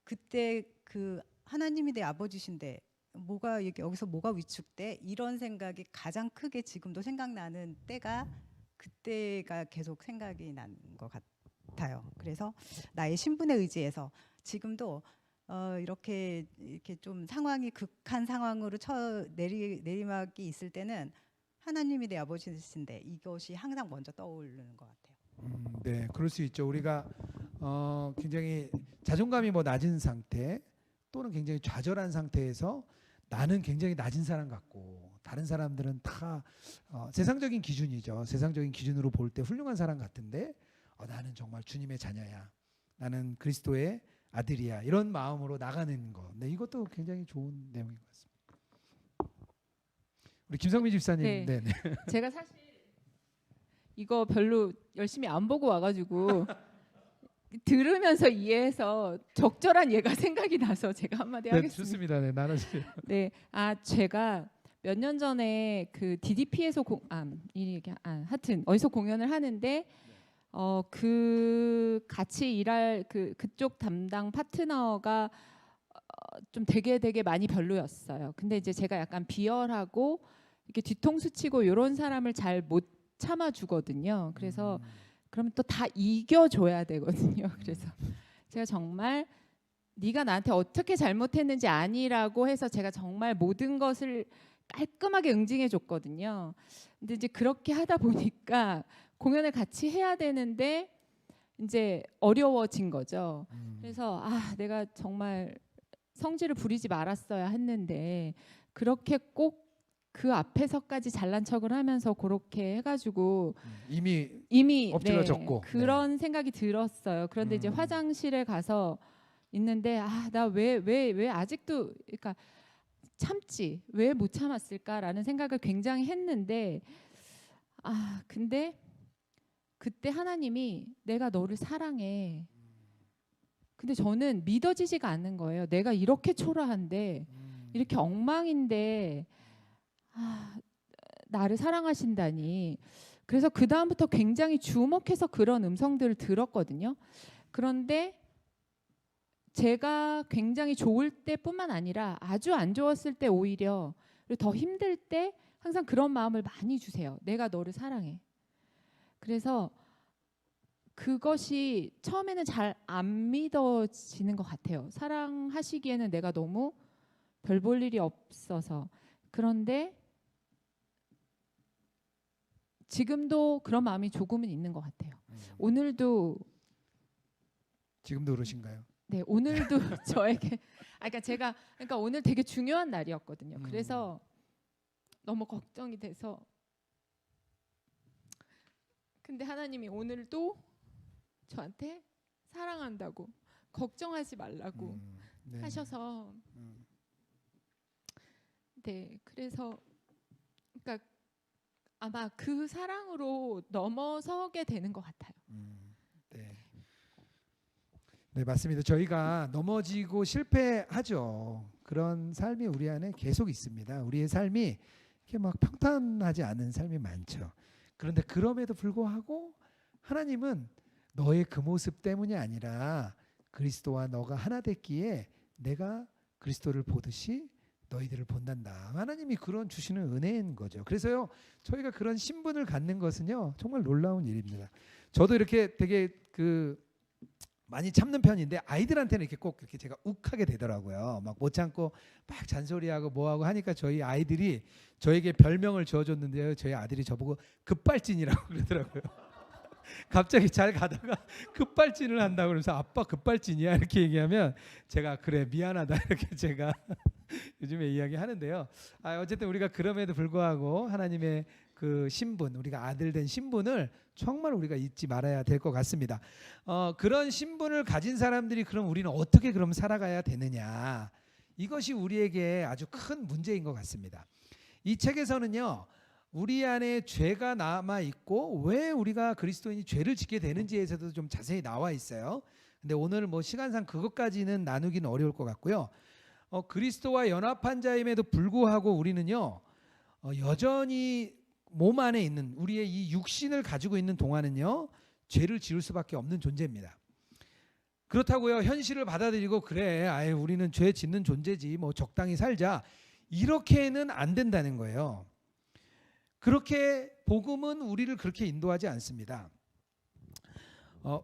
그때 그 하나님이 내 아버지신데 여기서 뭐가 위축돼? 이런 생각이 가장 크게 지금도 생각나는 때가 그때가 계속 생각이 난 것 같아요. 그래서 나의 신분에 의지해서 지금도 이렇게 좀 상황이 극한 상황으로 내리막이 있을 때는 하나님이 내 아버지신데 이것이 항상 먼저 떠오르는 것 같아요. 네, 그럴 수 있죠. 우리가 굉장히 자존감이 낮은 상태 또는 굉장히 좌절한 상태에서 나는 굉장히 낮은 사람 같고 다른 사람들은 다 세상적인 기준이죠. 세상적인 기준으로 볼 때 훌륭한 사람 같은데 나는 정말 주님의 자녀야. 나는 그리스도의 아들이야. 이런 마음으로 나가는 거. 네, 이것도 굉장히 좋은 내용인 것 같습니다. 우리 김성미 집사님. 네. 네. 제가 사실 이거 별로 열심히 안 보고 와가지고 들으면서 이해해서 적절한 예가 생각이 나서 제가 한마디 네, 하겠습니다. 좋습니다. 네, 나눠주세요. 네, 제가 몇 년 전에 그 DDP에서 하여튼 어디서 공연을 하는데 그 같이 일할 그쪽 담당 파트너가 좀 되게 많이 별로였어요. 근데 이제 제가 약간 비열하고 이렇게 뒤통수 치고 이런 사람을 잘 못 참아주거든요. 그래서 그러면 또 다 이겨줘야 되거든요. 그래서 제가 정말 네가 나한테 어떻게 잘못했는지 아니라고 해서 제가 정말 모든 것을 깔끔하게 응징해 줬거든요. 근데 이제 그렇게 하다 보니까 공연을 같이 해야 되는데 이제 어려워진 거죠. 그래서 내가 정말 성질을 부리지 말았어야 했는데 그렇게 꼭 그 앞에서까지 잘난 척을 하면서 그렇게 해가지고 이미 엎질러졌고. 그런 생각이 들었어요. 그런데 이제 화장실에 가서 있는데 나 왜 아직도 그러니까 참지 왜 못 참았을까라는 생각을 굉장히 했는데 근데 그때 하나님이 내가 너를 사랑해. 근데 저는 믿어지지가 않는 거예요. 내가 이렇게 초라한데 이렇게 엉망인데 나를 사랑하신다니. 그래서 그 다음부터 굉장히 주목해서 그런 음성들을 들었거든요. 그런데 제가 굉장히 좋을 때뿐만 아니라 아주 안 좋았을 때 오히려 그리고 더 힘들 때 항상 그런 마음을 많이 주세요. 내가 너를 사랑해. 그래서 그것이 처음에는 잘 안 믿어지는 것 같아요. 사랑하시기에는 내가 너무 별 볼 일이 없어서. 그런데 지금도 그런 마음이 조금은 있는 것 같아요. 오늘도 지금도 그러신가요? 네, 오늘도 저에게 그러니까 오늘 되게 중요한 날이었거든요. 그래서 너무 걱정이 돼서 근데 하나님이 오늘도 저한테 사랑한다고 걱정하지 말라고 하셔서 네, 그래서 그러니까 아마 그 사랑으로 넘어서게 되는 것 같아요. 네, 맞습니다. 저희가 넘어지고 실패하죠. 그런 삶이 우리 안에 계속 있습니다. 우리의 삶이 이렇게 막 평탄하지 않은 삶이 많죠. 그런데 그럼에도 불구하고 하나님은 너의 그 모습 때문이 아니라 그리스도와 너가 하나 됐기에 내가 그리스도를 보듯이 너희들을 본단다. 하나님이 그런 주시는 은혜인 거죠. 그래서요, 저희가 그런 신분을 갖는 것은요 정말 놀라운 일입니다. 저도 이렇게 되게 많이 참는 편인데 아이들한테는 이렇게 꼭 이렇게 제가 욱하게 되더라고요. 막 못 참고 막 잔소리하고 뭐하고 하니까 저희 아이들이 저에게 별명을 지어줬는데요. 저희 아들이 저보고 급발진이라고 그러더라고요. 갑자기 잘 가다가 급발진을 한다고 그러면서 아빠 급발진이야 이렇게 얘기하면 제가 그래 미안하다 이렇게 제가 요즘에 이야기하는데요. 어쨌든 우리가 그럼에도 불구하고 하나님의 그 신분, 우리가 아들 된 신분을 정말 우리가 잊지 말아야 될 것 같습니다. 그런 신분을 가진 사람들이 그럼 우리는 어떻게 그럼 살아가야 되느냐? 이것이 우리에게 아주 큰 문제인 것 같습니다. 이 책에서는요. 우리 안에 죄가 남아 있고 왜 우리가 그리스도인이 죄를 짓게 되는지에서도 좀 자세히 나와 있어요. 근데 오늘 뭐 시간상 그것까지는 나누기는 어려울 것 같고요. 그리스도와 연합한 자임에도 불구하고 우리는요. 여전히 몸 안에 있는 우리의 이 육신을 가지고 있는 동안은요. 죄를 지을 수밖에 없는 존재입니다. 그렇다고요. 현실을 받아들이고 그래. 우리는 죄 짓는 존재지. 뭐 적당히 살자. 이렇게는 안 된다는 거예요. 그렇게 복음은 우리를 그렇게 인도하지 않습니다.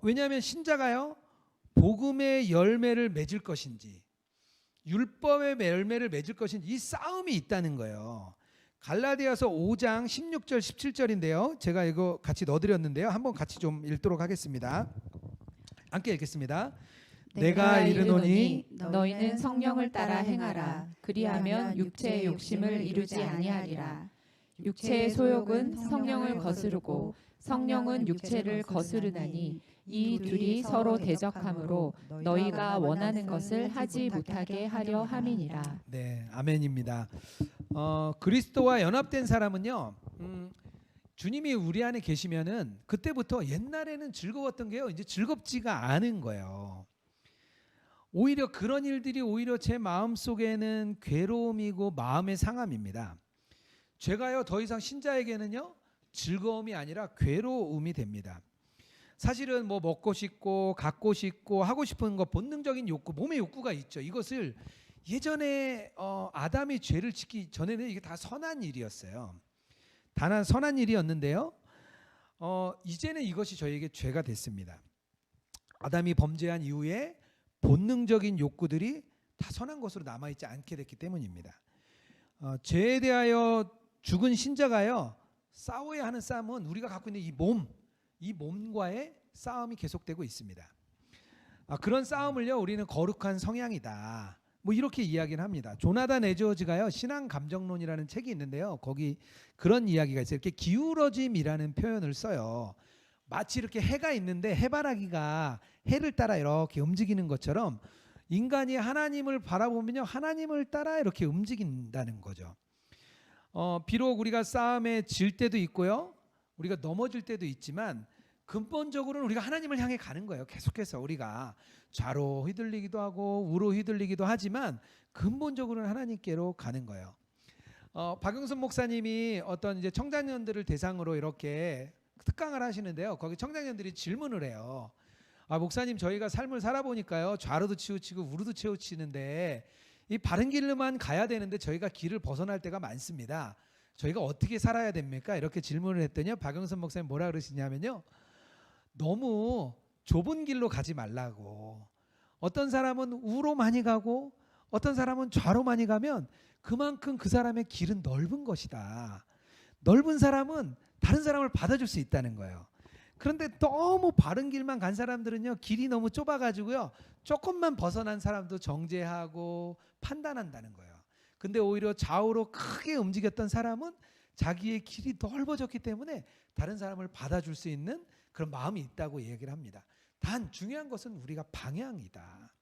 왜냐하면 신자가요 복음의 열매를 맺을 것인지 율법의 열매를 맺을 것인지 이 싸움이 있다는 거예요. 갈라디아서 5장 16절 17절인데요. 제가 이거 같이 넣어드렸는데요. 한번 같이 좀 읽도록 하겠습니다. 함께 읽겠습니다. 내가 이르노니 너희는 성령을 따라 행하라. 그리하면 육체의 욕심을 이루지 아니하리라. 육체의 소욕은 성령을 거스르고 성령은 육체를 거스르나니 이 둘이 서로 대적하므로 너희가 원하는 것을 하지 못하게 하려 함이니라. 네, 아멘입니다. 그리스도와 연합된 사람은요, 주님이 우리 안에 계시면은 그때부터 옛날에는 즐거웠던 게요, 이제 즐겁지가 않은 거예요. 오히려 그런 일들이 오히려 제 마음 속에는 괴로움이고 마음의 상함입니다. 죄가요 더 이상 신자에게는요 즐거움이 아니라 괴로움이 됩니다. 사실은 뭐 먹고 싶고 갖고 싶고 하고 싶은 거 본능적인 욕구, 몸의 욕구가 있죠. 이것을 예전에 아담이 죄를 짓기 전에는 이게 다 선한 일이었어요. 단 선한 일이었는데요. 이제는 이것이 저에게 죄가 됐습니다. 아담이 범죄한 이후에 본능적인 욕구들이 다 선한 것으로 남아있지 않게 됐기 때문입니다. 죄에 대하여 죽은 신자가요 싸워야 하는 싸움은 우리가 갖고 있는 이 몸, 이 몸과의 싸움이 계속되고 있습니다. 그런 싸움을요 우리는 거룩한 성향이다. 뭐 이렇게 이야기를 합니다. 조나단 에드워즈가요 신앙 감정론이라는 책이 있는데요. 거기 그런 이야기가 있어요. 이렇게 기울어짐이라는 표현을 써요. 마치 이렇게 해가 있는데 해바라기가 해를 따라 이렇게 움직이는 것처럼 인간이 하나님을 바라보면요 하나님을 따라 이렇게 움직인다는 거죠. 비록 우리가 싸움에 질 때도 있고요, 우리가 넘어질 때도 있지만 근본적으로는 우리가 하나님을 향해 가는 거예요. 계속해서 우리가 좌로 휘둘리기도 하고 우로 휘둘리기도 하지만 근본적으로는 하나님께로 가는 거예요. 박영선 목사님이 어떤 이제 청장년들을 대상으로 이렇게 특강을 하시는데요. 거기 청장년들이 질문을 해요. 목사님 저희가 삶을 살아보니까요 좌로도 치우치고 우로도 치우치는데 이 바른 길로만 가야 되는데 저희가 길을 벗어날 때가 많습니다. 저희가 어떻게 살아야 됩니까? 이렇게 질문을 했더니 박영선 목사님 뭐라 그러시냐면요. 너무 좁은 길로 가지 말라고. 어떤 사람은 우로 많이 가고 어떤 사람은 좌로 많이 가면 그만큼 그 사람의 길은 넓은 것이다. 넓은 사람은 다른 사람을 받아줄 수 있다는 거예요. 그런데 너무 바른 길만 간 사람들은요 길이 너무 좁아가지고요 조금만 벗어난 사람도 정죄하고 판단한다는 거예요. 근데 오히려 좌우로 크게 움직였던 사람은 자기의 길이 넓어졌기 때문에 다른 사람을 받아줄 수 있는 그런 마음이 있다고 얘기를 합니다. 단 중요한 것은 우리가 방향이다.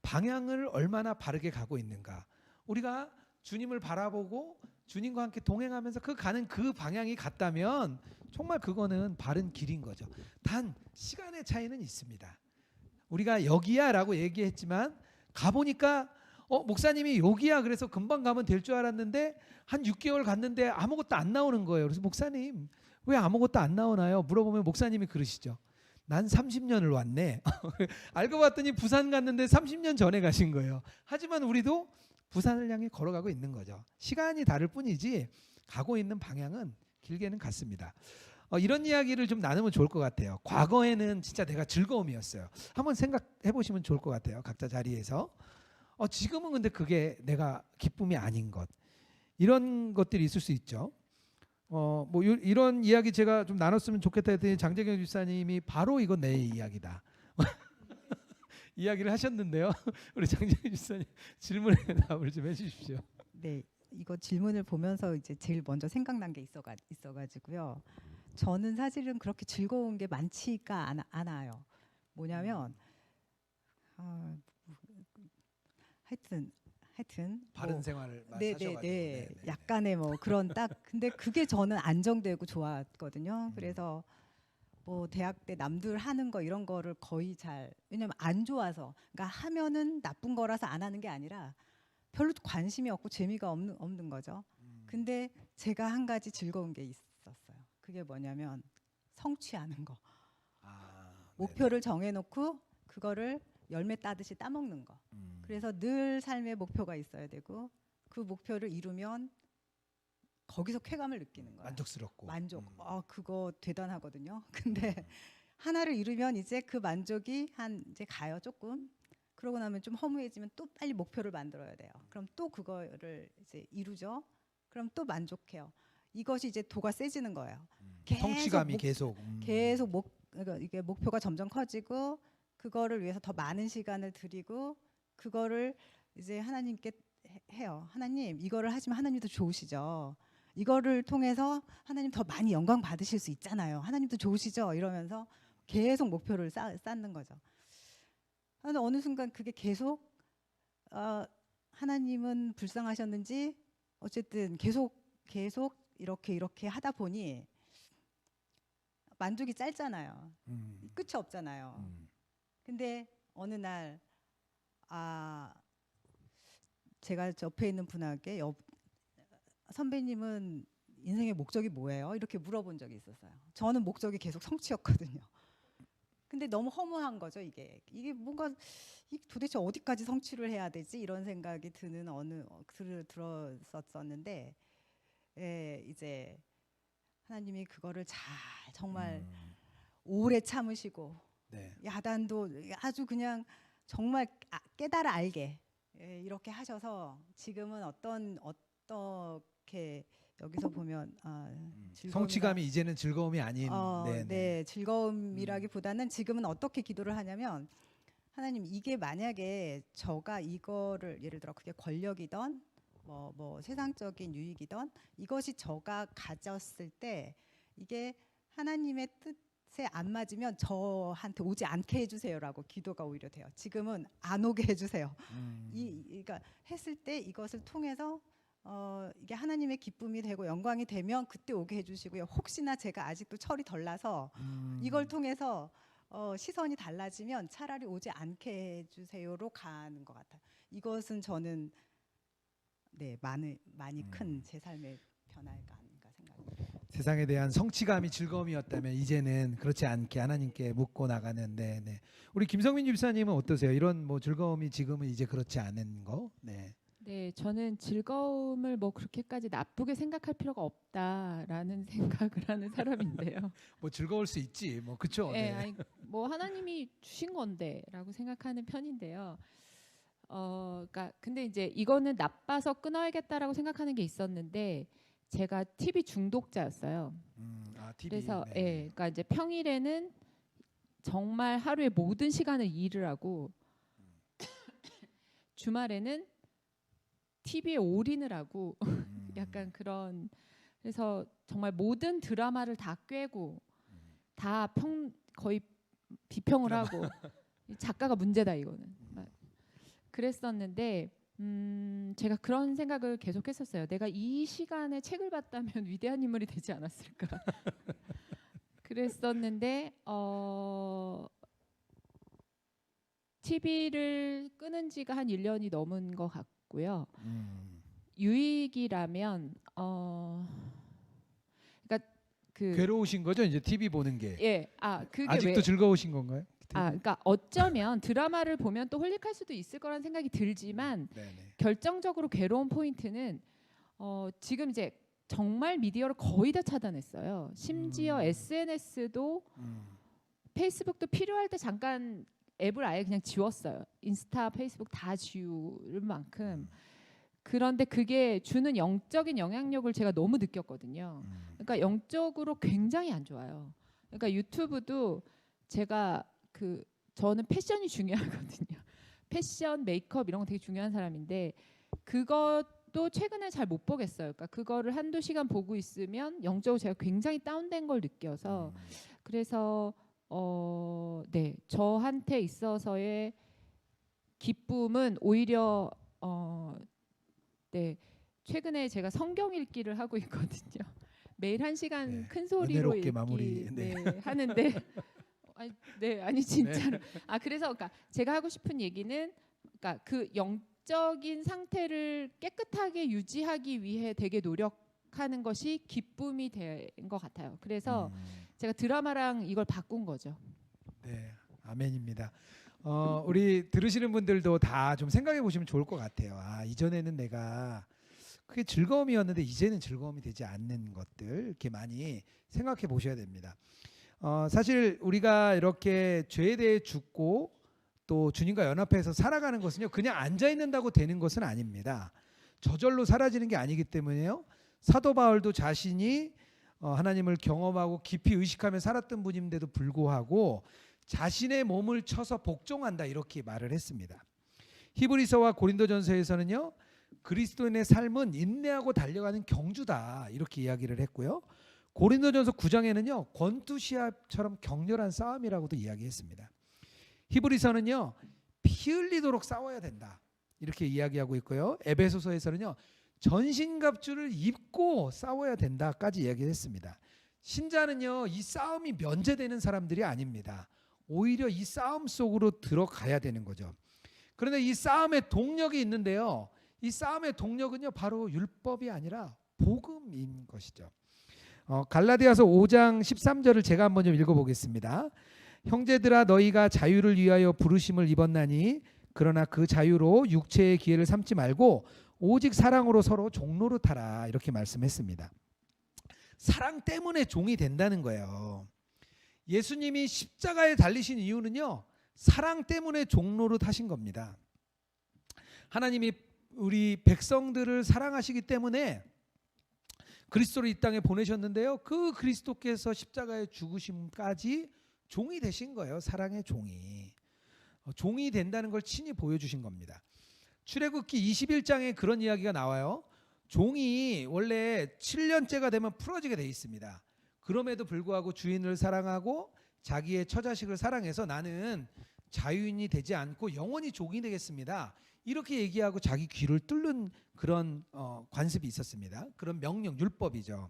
방향을 얼마나 바르게 가고 있는가. 우리가 주님을 바라보고 주님과 함께 동행하면서 가는 그 방향이 같다면 정말 그거는 바른 길인 거죠. 단 시간의 차이는 있습니다. 우리가 여기야 라고 얘기했지만 가보니까 목사님이 여기야 그래서 금방 가면 될 줄 알았는데 한 6개월 갔는데 아무것도 안 나오는 거예요. 그래서 목사님 왜 아무것도 안 나오나요? 물어보면 목사님이 그러시죠. 난 30년을 왔네. 알고 봤더니 부산 갔는데 30년 전에 가신 거예요. 하지만 우리도 부산을 향해 걸어가고 있는 거죠. 시간이 다를 뿐이지 가고 있는 방향은 길게는 같습니다. 이런 이야기를 좀 나누면 좋을 것 같아요. 과거에는 진짜 내가 즐거움이었어요. 한번 생각해 보시면 좋을 것 같아요. 각자 자리에서. 지금은 근데 그게 내가 기쁨이 아닌 것. 이런 것들이 있을 수 있죠. 뭐 이런 이야기 제가 좀 나눴으면 좋겠다 했더니 장재경 집사님이 바로 이건 내 이야기다. 이야기를 하셨는데요. 우리 장재경 집사님 질문에 답을 좀 해주십시오. 네, 이거 질문을 보면서 이제 제일 먼저 생각난 게 있어가지고요. 저는 사실은 그렇게 즐거운 게 많지가 않아요. 뭐냐면 하여튼 바른 뭐, 생활을 하셔가지고 네네네 약간의 뭐 그런 딱 근데 그게 저는 안정되고 좋았거든요. 그래서 뭐 대학 때 남들 하는 거 이런 거를 거의 왜냐면 안 좋아서 그러니까 하면은 나쁜 거라서 안 하는 게 아니라 별로 관심이 없고 재미가 없는 거죠. 근데 제가 한 가지 즐거운 게 있었어요. 그게 뭐냐면 성취하는 거. 목표를 정해놓고 그거를 열매 따듯이 따먹는 거. 그래서 늘 삶의 목표가 있어야 되고 그 목표를 이루면 거기서 쾌감을 느끼는 거예요. 만족스럽고. 만족. 그거 대단하거든요. 근데 하나를 이루면 이제 그 만족이 이제 가요 조금. 그러고 나면 좀 허무해지면 또 빨리 목표를 만들어야 돼요. 그럼 또 그거를 이제 이루죠. 그럼 또 만족해요. 이것이 이제 도가 세지는 거예요. 성취감이 계속. 그러니까 이게 목표가 점점 커지고 그거를 위해서 더 많은 시간을 들이고 그거를 이제 하나님께 해요. 하나님 이거를 하시면 하나님도 좋으시죠. 이거를 통해서 하나님 더 많이 영광 받으실 수 있잖아요. 하나님도 좋으시죠. 이러면서 계속 목표를 쌓는 거죠. 그런데 어느 순간 그게 계속 하나님은 불쌍하셨는지 어쨌든 계속 이렇게 하다 보니 만족이 짧잖아요. 끝이 없잖아요. 근데 어느 날 제가 옆에 있는 분에게 선배님은 인생의 목적이 뭐예요? 이렇게 물어본 적이 있었어요. 저는 목적이 계속 성취였거든요. 근데 너무 허무한 거죠. 이게 뭔가 도대체 어디까지 성취를 해야 되지? 이런 생각이 들었었는데 이제 하나님이 그거를 잘 정말 오래 참으시고 야단도 아주 그냥 정말 깨달아 알게 이렇게 하셔서 지금은 어떻게 여기서 보면 성취감이 이제는 즐거움이 아닌. 네, 즐거움이라기보다는 지금은 어떻게 기도를 하냐면 하나님 이게 만약에 저가 이거를 예를 들어 그게 권력이던 뭐 세상적인 유익이던 이것이 저가 가졌을 때 이게 하나님의 뜻에 안 맞으면 저한테 오지 않게 해주세요라고 기도가 오히려 돼요. 지금은 안 오게 해주세요. 그러니까 했을 때 이것을 통해서 이게 하나님의 기쁨이 되고 영광이 되면 그때 오게 해주시고요. 혹시나 제가 아직도 철이 덜 나서 이걸 통해서 시선이 달라지면 차라리 오지 않게 해주세요로 가는 것 같아요. 이것은 저는 많이 큰 제 삶의 변화가 아닌가 생각합니다. 세상에 대한 성취감이 즐거움이었다면 이제는 그렇지 않게 하나님께 묻고 나가는. 네. 우리 김성민 집사님은 어떠세요? 이런 뭐 즐거움이 지금은 이제 그렇지 않은 거? 네. 네, 저는 즐거움을 뭐 그렇게까지 나쁘게 생각할 필요가 없다라는 생각을 하는 사람인데요. 뭐 즐거울 수 있지. 뭐 그렇죠. 네, 아니, 뭐 하나님이 주신 건데라고 생각하는 편인데요. 그러니까 근데 이제 이거는 나빠서 끊어야겠다라고 생각하는 게 있었는데 제가 TV 중독자였어요. TV. 그래서 네. 그러니까 이제 평일에는 정말 하루의 모든 시간을 일을 하고 주말에는 TV에 올인을 하고 약간 그런, 그래서 정말 모든 드라마를 다 꿰고 다 거의 비평을 하고 작가가 문제다 이거는. 그랬었는데 제가 그런 생각을 계속했었어요. 내가 이 시간에 책을 봤다면 위대한 인물이 되지 않았을까. 그랬었는데 TV를 끊은 지가 한 1년이 넘은 것 같고요. 유익이라면 그러니까 괴로우신 거죠? 이제 TV 보는 게. 예, 그게 아직도 즐거우신 건가요? 그러니까 어쩌면 드라마를 보면 또 홀릭할 수도 있을 거라는 생각이 들지만 네네. 결정적으로 괴로운 포인트는 지금 이제 정말 미디어를 거의 다 차단했어요. 심지어 SNS도 페이스북도 필요할 때 잠깐 앱을 아예 그냥 지웠어요. 인스타, 페이스북 다 지울 만큼. 그런데 그게 주는 영적인 영향력을 제가 너무 느꼈거든요. 그러니까 영적으로 굉장히 안 좋아요. 그러니까 유튜브도 제가 저는 패션이 중요하거든요. 패션, 메이크업 이런 거 되게 중요한 사람인데 그것도 최근에 잘 못 보겠어요. 그러니까 그거를 한두 시간 보고 있으면 영적으로 제가 굉장히 다운된 걸 느껴서 그래서 네, 저한테 있어서의 기쁨은 오히려 네, 최근에 제가 성경 읽기를 하고 있거든요. 매일 1시간 네, 큰 소리로 은혜롭게 읽기 마무리. 하는데 아니 진짜로. 그래서 그러니까 제가 하고 싶은 얘기는 그러니까 그 영적인 상태를 깨끗하게 유지하기 위해 되게 노력하는 것이 기쁨이 된 것 같아요. 그래서 제가 드라마랑 이걸 바꾼 거죠. 네, 아멘입니다. 우리 들으시는 분들도 다 좀 생각해 보시면 좋을 것 같아요. 이전에는 내가 그게 즐거움이었는데 이제는 즐거움이 되지 않는 것들 이렇게 많이 생각해 보셔야 됩니다. 사실 우리가 이렇게 죄에 대해 죽고 또 주님과 연합해서 살아가는 것은요, 그냥 앉아 있는다고 되는 것은 아닙니다. 저절로 사라지는 게 아니기 때문에요. 사도 바울도 자신이 하나님을 경험하고 깊이 의식하며 살았던 분인데도 불구하고 자신의 몸을 쳐서 복종한다 이렇게 말을 했습니다. 히브리서와 고린도전서에서는요, 그리스도인의 삶은 인내하고 달려가는 경주다 이렇게 이야기를 했고요. 고린도전서 9장에는요, 권투시합처럼 격렬한 싸움이라고도 이야기했습니다. 히브리서는요, 피 흘리도록 싸워야 된다 이렇게 이야기하고 있고요. 에베소서에서는요, 전신갑주를 입고 싸워야 된다까지 이야기했습니다. 신자는요, 이 싸움이 면제되는 사람들이 아닙니다. 오히려 이 싸움 속으로 들어가야 되는 거죠. 그런데 이 싸움의 동력이 있는데요, 이 싸움의 동력은요, 바로 율법이 아니라 복음인 것이죠. 갈라디아서 5장 13절을 제가 한번 좀 읽어보겠습니다. 형제들아, 너희가 자유를 위하여 부르심을 입었나니 그러나 그 자유로 육체의 기회를 삼지 말고 오직 사랑으로 서로 종노릇하라 이렇게 말씀했습니다. 사랑 때문에 종이 된다는 거예요. 예수님이 십자가에 달리신 이유는요, 사랑 때문에 종노릇하신 겁니다. 하나님이 우리 백성들을 사랑하시기 때문에 그리스도를 이 땅에 보내셨는데요. 그 그리스도께서 십자가의 죽으심까지 종이 되신 거예요. 사랑의 종이. 종이 된다는 걸 친히 보여주신 겁니다. 출애굽기 21장에 그런 이야기가 나와요. 종이 원래 7년째가 되면 풀어지게 돼 있습니다. 그럼에도 불구하고 주인을 사랑하고 자기의 처자식을 사랑해서 나는 자유인이 되지 않고 영원히 종이 되겠습니다. 이렇게 얘기하고 자기 귀를 뚫는 그런 관습이 있었습니다. 그런 명령, 율법이죠.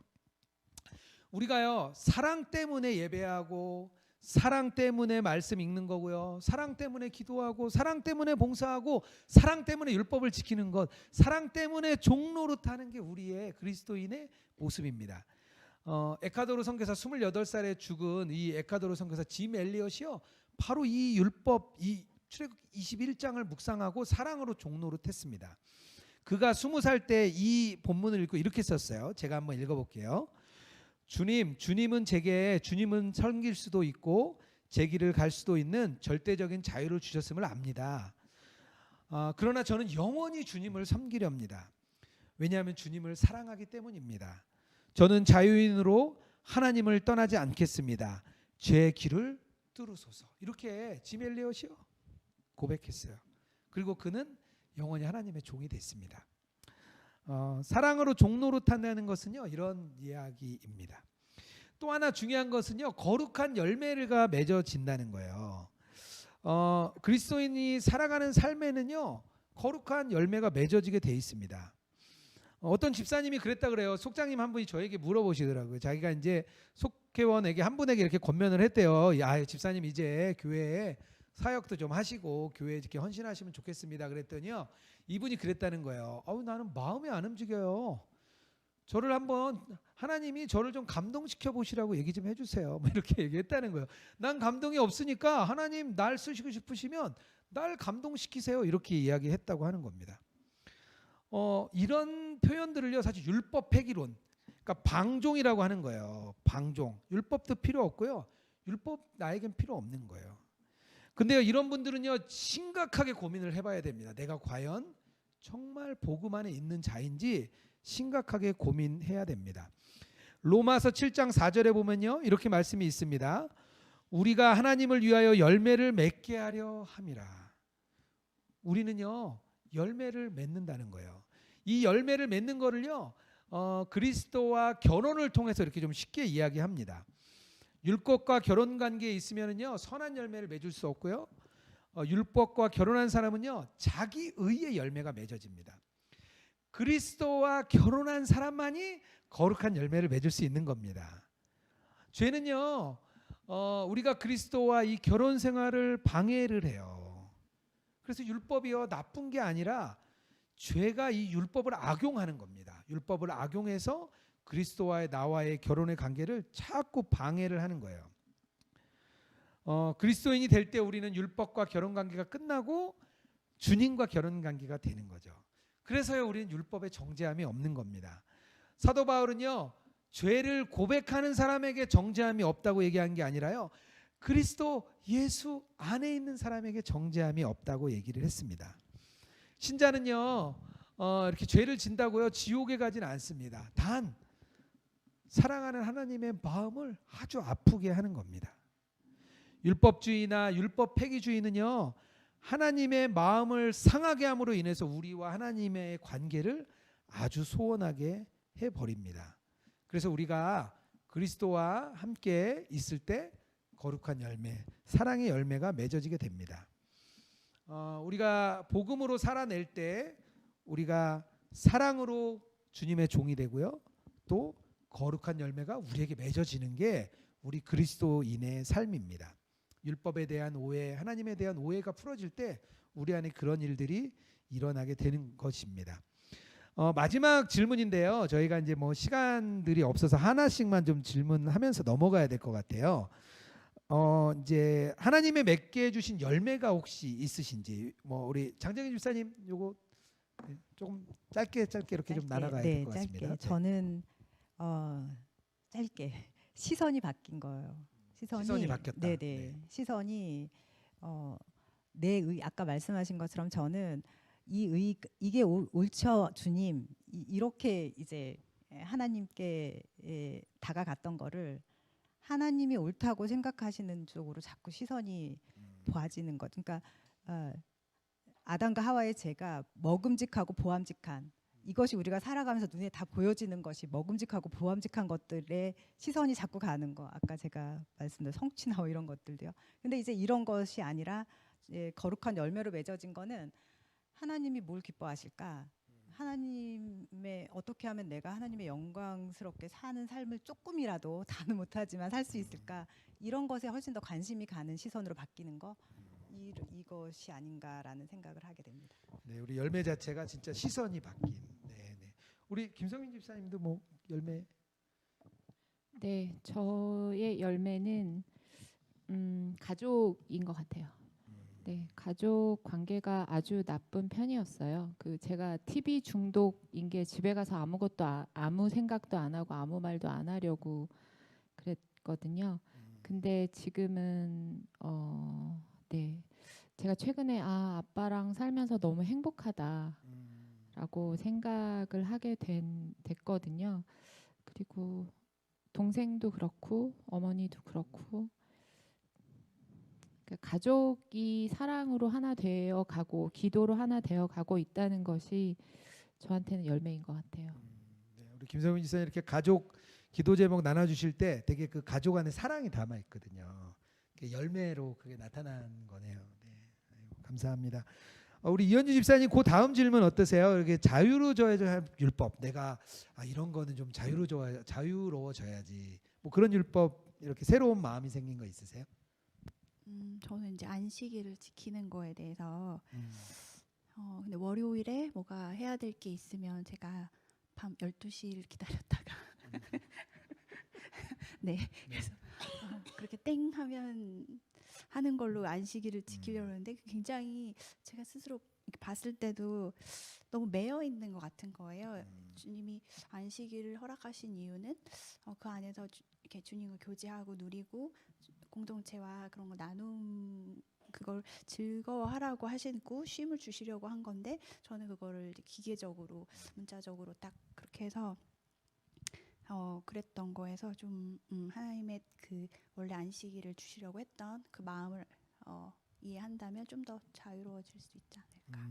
우리가요, 사랑 때문에 예배하고 사랑 때문에 말씀 읽는 거고요, 사랑 때문에 기도하고 사랑 때문에 봉사하고 사랑 때문에 율법을 지키는 것, 사랑 때문에 종노릇하는 게 우리의 그리스도인의 모습입니다. 에콰도르 선교사 28살에 죽은 이 에콰도르 선교사 짐 엘리엇이요, 바로 이 율법, 이 출애굽 21장을 묵상하고 사랑으로 종노릇했습니다. 그가 20살 때 이 본문을 읽고 이렇게 썼어요. 제가 한번 읽어볼게요. 주님은 제게 주님은 섬길 수도 있고 제 길을 갈 수도 있는 절대적인 자유를 주셨음을 압니다. 그러나 저는 영원히 주님을 섬기렵니다. 왜냐하면 주님을 사랑하기 때문입니다. 저는 자유인으로 하나님을 떠나지 않겠습니다. 제 길을 뚫으소서. 이렇게 짐 엘리엇이요 고백했어요. 그리고 그는 영원히 하나님의 종이 됐습니다. 사랑으로 종노릇한다는 것은요, 이런 이야기입니다. 또 하나 중요한 것은요, 거룩한 열매가 맺어진다는 거예요. 그리스도인이 살아가는 삶에는요, 거룩한 열매가 맺어지게 돼 있습니다. 어떤 집사님이 그랬다 그래요. 속장님 한 분이 저에게 물어보시더라고요. 자기가 이제 속회원에게 한 분에게 이렇게 권면을 했대요. 야, 집사님 이제 교회에 사역도 좀 하시고 교회에 이렇게 헌신하시면 좋겠습니다. 그랬더니요, 이분이 그랬다는 거예요. 나는 마음이 안 움직여요. 저를 한번 하나님이 저를 좀 감동시켜 보시라고 얘기 좀 해주세요. 뭐 이렇게 얘기했다는 거예요. 난 감동이 없으니까 하나님 날 쓰시고 싶으시면 날 감동시키세요. 이렇게 이야기했다고 하는 겁니다. 이런 표현들을요, 사실 율법 폐기론, 그러니까 방종이라고 하는 거예요. 방종. 율법도 필요 없고요, 율법 나에겐 필요 없는 거예요. 근데요, 이런 분들은요, 심각하게 고민을 해봐야 됩니다. 내가 과연 정말 복음 안에 있는 자인지 심각하게 고민해야 됩니다. 로마서 7장 4절에 보면요, 이렇게 말씀이 있습니다. 우리가 하나님을 위하여 열매를 맺게 하려 함이라. 우리는요, 열매를 맺는다는 거예요. 이 열매를 맺는 거를요, 그리스도와 결혼을 통해서 이렇게 좀 쉽게 이야기합니다. 율법과 결혼 관계에 있으면은요, 선한 열매를 맺을 수 없고요, 율법과 결혼한 사람은요, 자기 의의 열매가 맺어집니다. 그리스도와 결혼한 사람만이 거룩한 열매를 맺을 수 있는 겁니다. 죄는요, 우리가 그리스도와 이 결혼 생활을 방해를 해요. 그래서 율법이요, 나쁜 게 아니라 죄가 이 율법을 악용하는 겁니다. 율법을 악용해서 그리스도와의 나와의 결혼의 관계를 자꾸 방해를 하는 거예요. 그리스도인이 될 때 우리는 율법과 결혼 관계가 끝나고 주님과 결혼 관계가 되는 거죠. 그래서요, 우리는 율법에 정죄함이 없는 겁니다. 사도 바울은요, 죄를 고백하는 사람에게 정죄함이 없다고 얘기한 게 아니라요, 그리스도 예수 안에 있는 사람에게 정죄함이 없다고 얘기를 했습니다. 신자는요, 이렇게 죄를 진다고요, 지옥에 가지는 않습니다. 단 사랑하는 하나님의 마음을 아주 아프게 하는 겁니다. 율법주의나 율법 폐기주의는요, 하나님의 마음을 상하게 함으로 인해서 우리와 하나님의 관계를 아주 소원하게 해버립니다. 그래서 우리가 그리스도와 함께 있을 때 거룩한 열매, 사랑의 열매가 맺어지게 됩니다. 우리가 복음으로 살아낼 때 우리가 사랑으로 주님의 종이 되고요, 또 거룩한 열매가 우리에게 맺어지는 게 우리 그리스도인의 삶입니다. 율법에 대한 오해, 하나님에 대한 오해가 풀어질 때 우리 안에 그런 일들이 일어나게 되는 것입니다. 마지막 질문인데요, 저희가 이제 뭐 시간들이 없어서 하나씩만 좀 질문하면서 넘어가야 될 것 같아요. 이제 하나님의 맺게 해주신 열매가 혹시 있으신지, 뭐 우리 장정희 집사님 요거 조금 짧게 이렇게 좀 나눠가야 될 것 같습니다. 짧게. 저는 짧게 시선이 바뀐 거예요. 시선이 바뀌었다. 네네. 네. 시선이 아까 말씀하신 것처럼 저는 이게 옳죠 주님, 이렇게 이제 하나님께 다가갔던 거를 하나님이 옳다고 생각하시는 쪽으로 자꾸 시선이 보아지는 것. 그러니까 아담과 하와의 죄가 먹음직하고 보암직한, 이것이 우리가 살아가면서 눈에 다 보여지는 것이 먹음직하고 보암직한 것들에 시선이 자꾸 가는 거. 아까 제가 말씀드린 성취나 뭐 이런 것들도요. 근데 이제 이런 것이 아니라 거룩한 열매로 맺어진 거는 하나님이 뭘 기뻐하실까? 하나님의 어떻게 하면 내가 하나님의 영광스럽게 사는 삶을 조금이라도 다는 못하지만 살 수 있을까? 이런 것에 훨씬 더 관심이 가는 시선으로 바뀌는 거. 이것이 아닌가라는 생각을 하게 됩니다. 네, 우리 열매 자체가 진짜 시선이 바뀐. 네, 네. 우리 김성민 집사님도 뭐 열매. 네, 저의 열매는 가족인 것 같아요. 네, 가족 관계가 아주 나쁜 편이었어요. 제가 TV 중독인 게 집에 가서 아무 생각도 안 하고 아무 말도 안 하려고 그랬거든요. 근데 지금은 네, 제가 최근에 아빠랑 살면서 너무 행복하다라고 생각을 하게 됐거든요. 그리고 동생도 그렇고 어머니도 그렇고, 그러니까 가족이 사랑으로 하나 되어 가고 기도로 하나 되어 가고 있다는 것이 저한테는 열매인 것 같아요. 네, 우리 김성민 집사님 이렇게 가족 기도 제목 나눠주실 때 되게 그 가족 안에 사랑이 담아 있거든요. 열매로 그게 나타나는 거네요. 네, 아이고, 감사합니다. 우리 이현주 집사님 그 다음 질문 어떠세요? 이렇게 자유로워져야 할 율법. 내가 이런 거는 좀 자유로워져야지. 뭐 그런 율법 이렇게 새로운 마음이 생긴 거 있으세요? 저는 이제 안식일을 지키는 거에 대해서 근데 월요일에 뭐가 해야 될 게 있으면 제가 밤 12시를 기다렸다가 네, 그래서 그렇게 땡 하면 하는 걸로 안식일을 지키려고 하는데 굉장히 제가 스스로 이렇게 봤을 때도 너무 매여 있는 것 같은 거예요. 주님이 안식일을 허락하신 이유는 그 안에서 이렇게 주님을 교제하고 누리고 공동체와 그런 거 그걸 즐거워하라고 하시고 쉼을 주시려고 한 건데, 저는 그거를 기계적으로 문자적으로 딱 그렇게 해서 그랬던 거에서 좀 하나님의 그 원래 안식일을 주시려고 했던 그 마음을 이해한다면 좀 더 자유로워질 수 있지 않을까.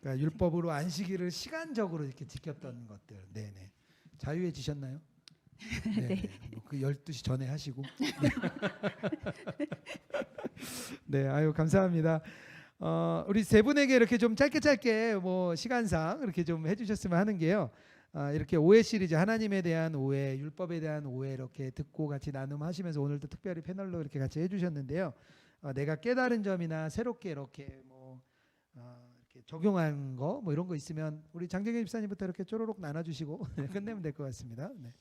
그러니까 율법으로 안식일을 시간적으로 이렇게 지켰던 것들. 네네. 자유해지셨나요? 네. 뭐그 12시 전에 하시고. 네, 아유 감사합니다. 우리 세 분에게 이렇게 좀 짧게 뭐 시간상 이렇게 좀 해주셨으면 하는 게요. 이렇게 오해 시리즈 하나님에 대한 오해, 율법에 대한 오해 이렇게 듣고 같이 나눔하시면서 오늘도 특별히 패널로 이렇게 같이 해주셨는데요. 내가 깨달은 점이나 새롭게 이렇게 뭐 이렇게 적용한 거 뭐 이런 거 있으면 우리 장정현 집사님부터 이렇게 쪼로록 나눠주시고 끝내면 될 것 같습니다. 네.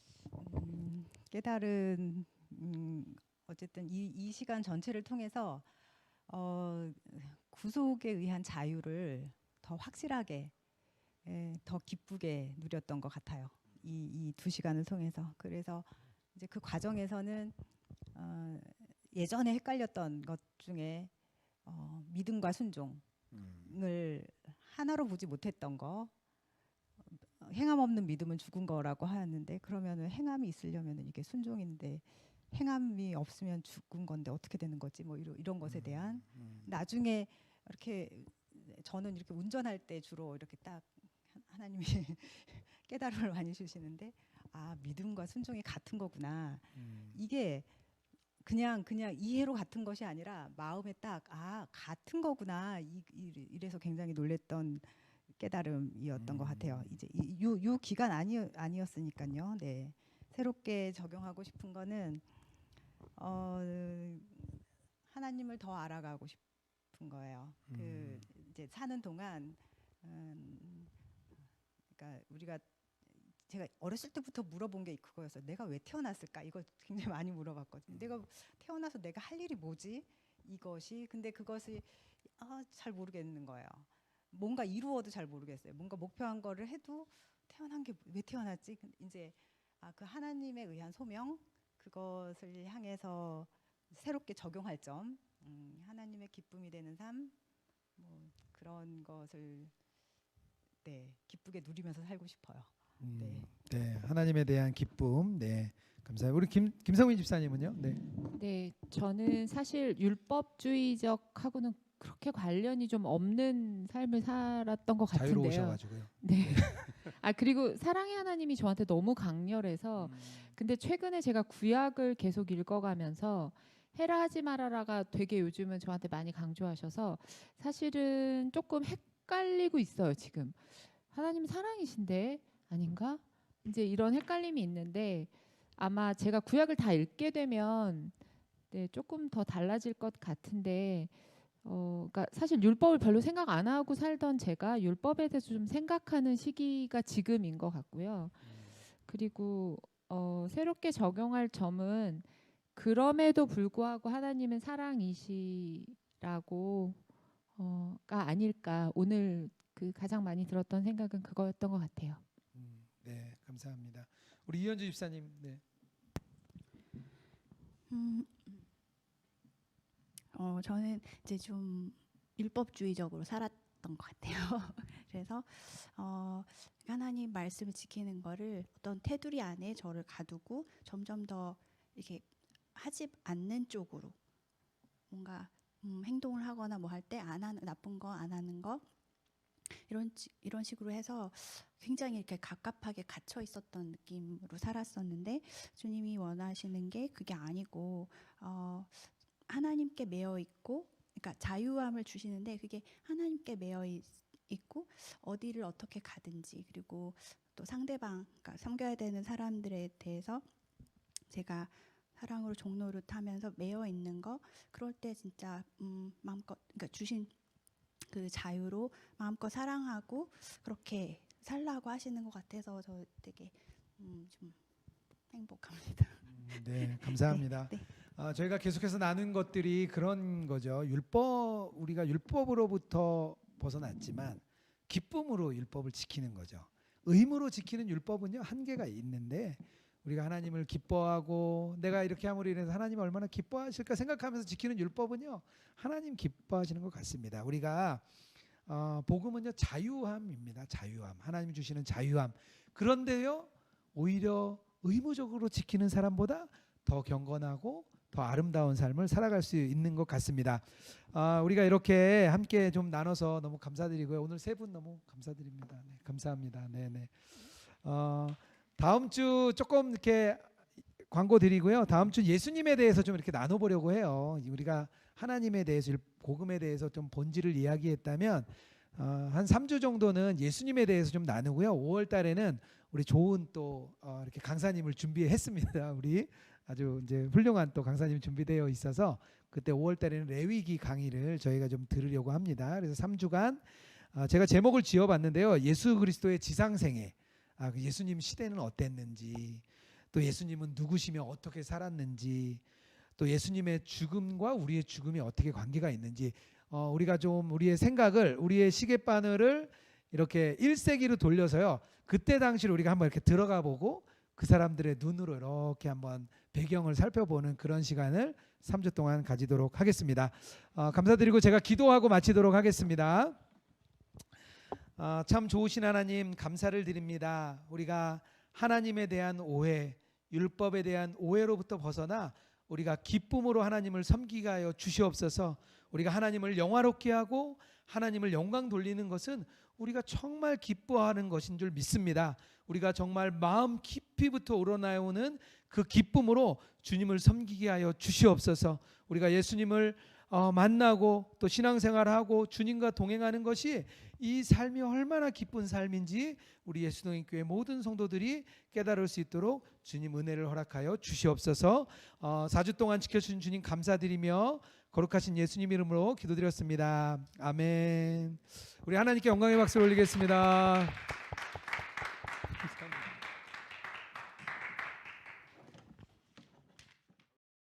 깨달은 어쨌든 이 시간 전체를 통해서 구속에 의한 자유를 더 확실하게 더 기쁘게 누렸던 것 같아요. 이 2시간을 통해서. 그래서 이제 그 과정에서는 예전에 헷갈렸던 것 중에 믿음과 순종을 하나로 보지 못했던 거, 행함 없는 믿음은 죽은 거라고 하는데, 그러면은 행함이 있으려면은 이게 순종인데 행함이 없으면 죽은 건데 어떻게 되는 거지? 뭐 이런 것에 대한 나중에 이렇게 저는 이렇게 운전할 때 주로 이렇게 딱 하나님이 깨달음을 많이 주시는데, 믿음과 순종이 같은 거구나. 이게 그냥 이해로 같은 것이 아니라 마음에 딱 같은 거구나. 이래서 굉장히 놀랬던 깨달음이었던 것 같아요. 이제 요 기간 아니었으니까요. 네. 새롭게 적용하고 싶은 거는 하나님을 더 알아가고 싶은 거예요. 그 이제 사는 동안 그러니까 제가 어렸을 때부터 물어본 게 그거였어요. 내가 왜 태어났을까? 이거 굉장히 많이 물어봤거든요. 내가 태어나서 내가 할 일이 뭐지? 이것이. 근데 그것이 잘 모르겠는 거예요. 뭔가 이루어도 잘 모르겠어요. 뭔가 목표한 거를 해도 태어난 게 왜 태어났지? 이제 그 하나님에 의한 소명, 그것을 향해서 새롭게 적용할 점, 하나님의 기쁨이 되는 삶, 뭐 그런 것을 기쁘게 누리면서 살고 싶어요. 네. 네, 하나님에 대한 기쁨. 네, 감사해요. 우리 김성민 집사님은요? 네. 네, 저는 사실 율법주의적하고는 그렇게 관련이 좀 없는 삶을 살았던 것 같은데요. 자유로우셔가지고요. 네. 아 그리고 사랑의 하나님이 저한테 너무 강렬해서 근데 최근에 제가 구약을 계속 읽어가면서 해라 하지 말아라가 되게 요즘은 저한테 많이 강조하셔서 사실은 조금 헷갈리고 있어요 지금. 하나님 사랑이신데 아닌가? 이제 이런 헷갈림이 있는데 아마 제가 구약을 다 읽게 되면 네, 조금 더 달라질 것 같은데 그러니까 사실 율법을 별로 생각 안 하고 살던 제가 율법에 대해서 좀 생각하는 시기가 지금인 것 같고요. 그리고 새롭게 적용할 점은 그럼에도 불구하고 하나님은 사랑이시라고 가 아닐까. 오늘 그 가장 많이 들었던 생각은 그거였던 것 같아요. 네, 감사합니다. 우리 이현주 집사님. 네. 저는 이제 좀 율법주의적으로 살았던 것 같아요. 그래서 하나님 말씀을 지키는 거를 어떤 테두리 안에 저를 가두고 점점 더 이렇게 하지 않는 쪽으로 뭔가 행동을 하거나 뭐 할 때 안 하는 나쁜 거 안 하는 거 이런 식으로 해서 굉장히 이렇게 갑갑하게 갇혀 있었던 느낌으로 살았었는데 주님이 원하시는 게 그게 아니고 하나님께 매여 있고 그러니까 자유함을 주시는데 그게 하나님께 매여 있고 어디를 어떻게 가든지 그리고 또 상대방 그러니까 섬겨야 되는 사람들에 대해서 제가 사랑으로 종노릇하면서 매여 있는 거 그럴 때 진짜 마음껏 그러니까 주신 그 자유로 마음껏 사랑하고 그렇게 살라고 하시는 것 같아서 저 되게 좀 행복합니다. 네, 감사합니다. 네, 네. 저희가 계속해서 나눈 것들이 그런 거죠. 우리가 율법으로부터 벗어났지만 기쁨으로 율법을 지키는 거죠. 의무로 지키는 율법은요 한계가 있는데 우리가 하나님을 기뻐하고 내가 이렇게 함으로 인해서 하나님 얼마나 기뻐하실까 생각하면서 지키는 율법은요 하나님 기뻐하시는 것 같습니다. 우리가 복음은요 자유함입니다. 자유함, 하나님 주시는 자유함. 그런데요 오히려 의무적으로 지키는 사람보다 더 경건하고 더 아름다운 삶을 살아갈 수 있는 것 같습니다. 우리가 이렇게 함께 좀 나눠서 너무 감사드리고요. 오늘 세 분 너무 감사드립니다. 네, 감사합니다. 네네. 다음 주 조금 이렇게 광고 드리고요. 다음 주 예수님에 대해서 좀 이렇게 나눠보려고 해요. 우리가 하나님에 대해서 복음에 대해서 좀 본질을 이야기했다면 한 3주 정도는 예수님에 대해서 좀 나누고요. 5월 달에는 우리 좋은 또 이렇게 강사님을 준비했습니다. 우리 아주 이제 훌륭한 또 강사님 준비되어 있어서 그때 5월 달에는 레위기 강의를 저희가 좀 들으려고 합니다. 그래서 3주간 제가 제목을 지어봤는데요. 예수 그리스도의 지상생애. 그 예수님 시대는 어땠는지, 또 예수님은 누구시며 어떻게 살았는지, 또 예수님의 죽음과 우리의 죽음이 어떻게 관계가 있는지, 우리가 좀 우리의 생각을, 우리의 시계바늘을 이렇게 1세기로 돌려서요. 그때 당시를 우리가 한번 이렇게 들어가 보고 그 사람들의 눈으로 이렇게 한번 배경을 살펴보는 그런 시간을 3주 동안 가지도록 하겠습니다. 감사드리고 제가 기도하고 마치도록 하겠습니다. 참 좋으신 하나님 감사를 드립니다. 우리가 하나님에 대한 오해, 율법에 대한 오해로부터 벗어나 우리가 기쁨으로 하나님을 섬기게 하여 주시옵소서. 우리가 하나님을 영화롭게 하고 하나님을 영광 돌리는 것은 우리가 정말 기뻐하는 것인 줄 믿습니다. 우리가 정말 마음 깊이부터 우러나오는 그 기쁨으로 주님을 섬기게 하여 주시옵소서. 우리가 예수님을 만나고 또 신앙생활하고 주님과 동행하는 것이 이 삶이 얼마나 기쁜 삶인지 우리 예수동인교회 모든 성도들이 깨달을 수 있도록 주님 은혜를 허락하여 주시옵소서. 4주 동안 지켜주신 주님 감사드리며 거룩하신 예수님 이름으로 기도드렸습니다. 아멘. 우리 하나님께 영광의 박수를 올리겠습니다.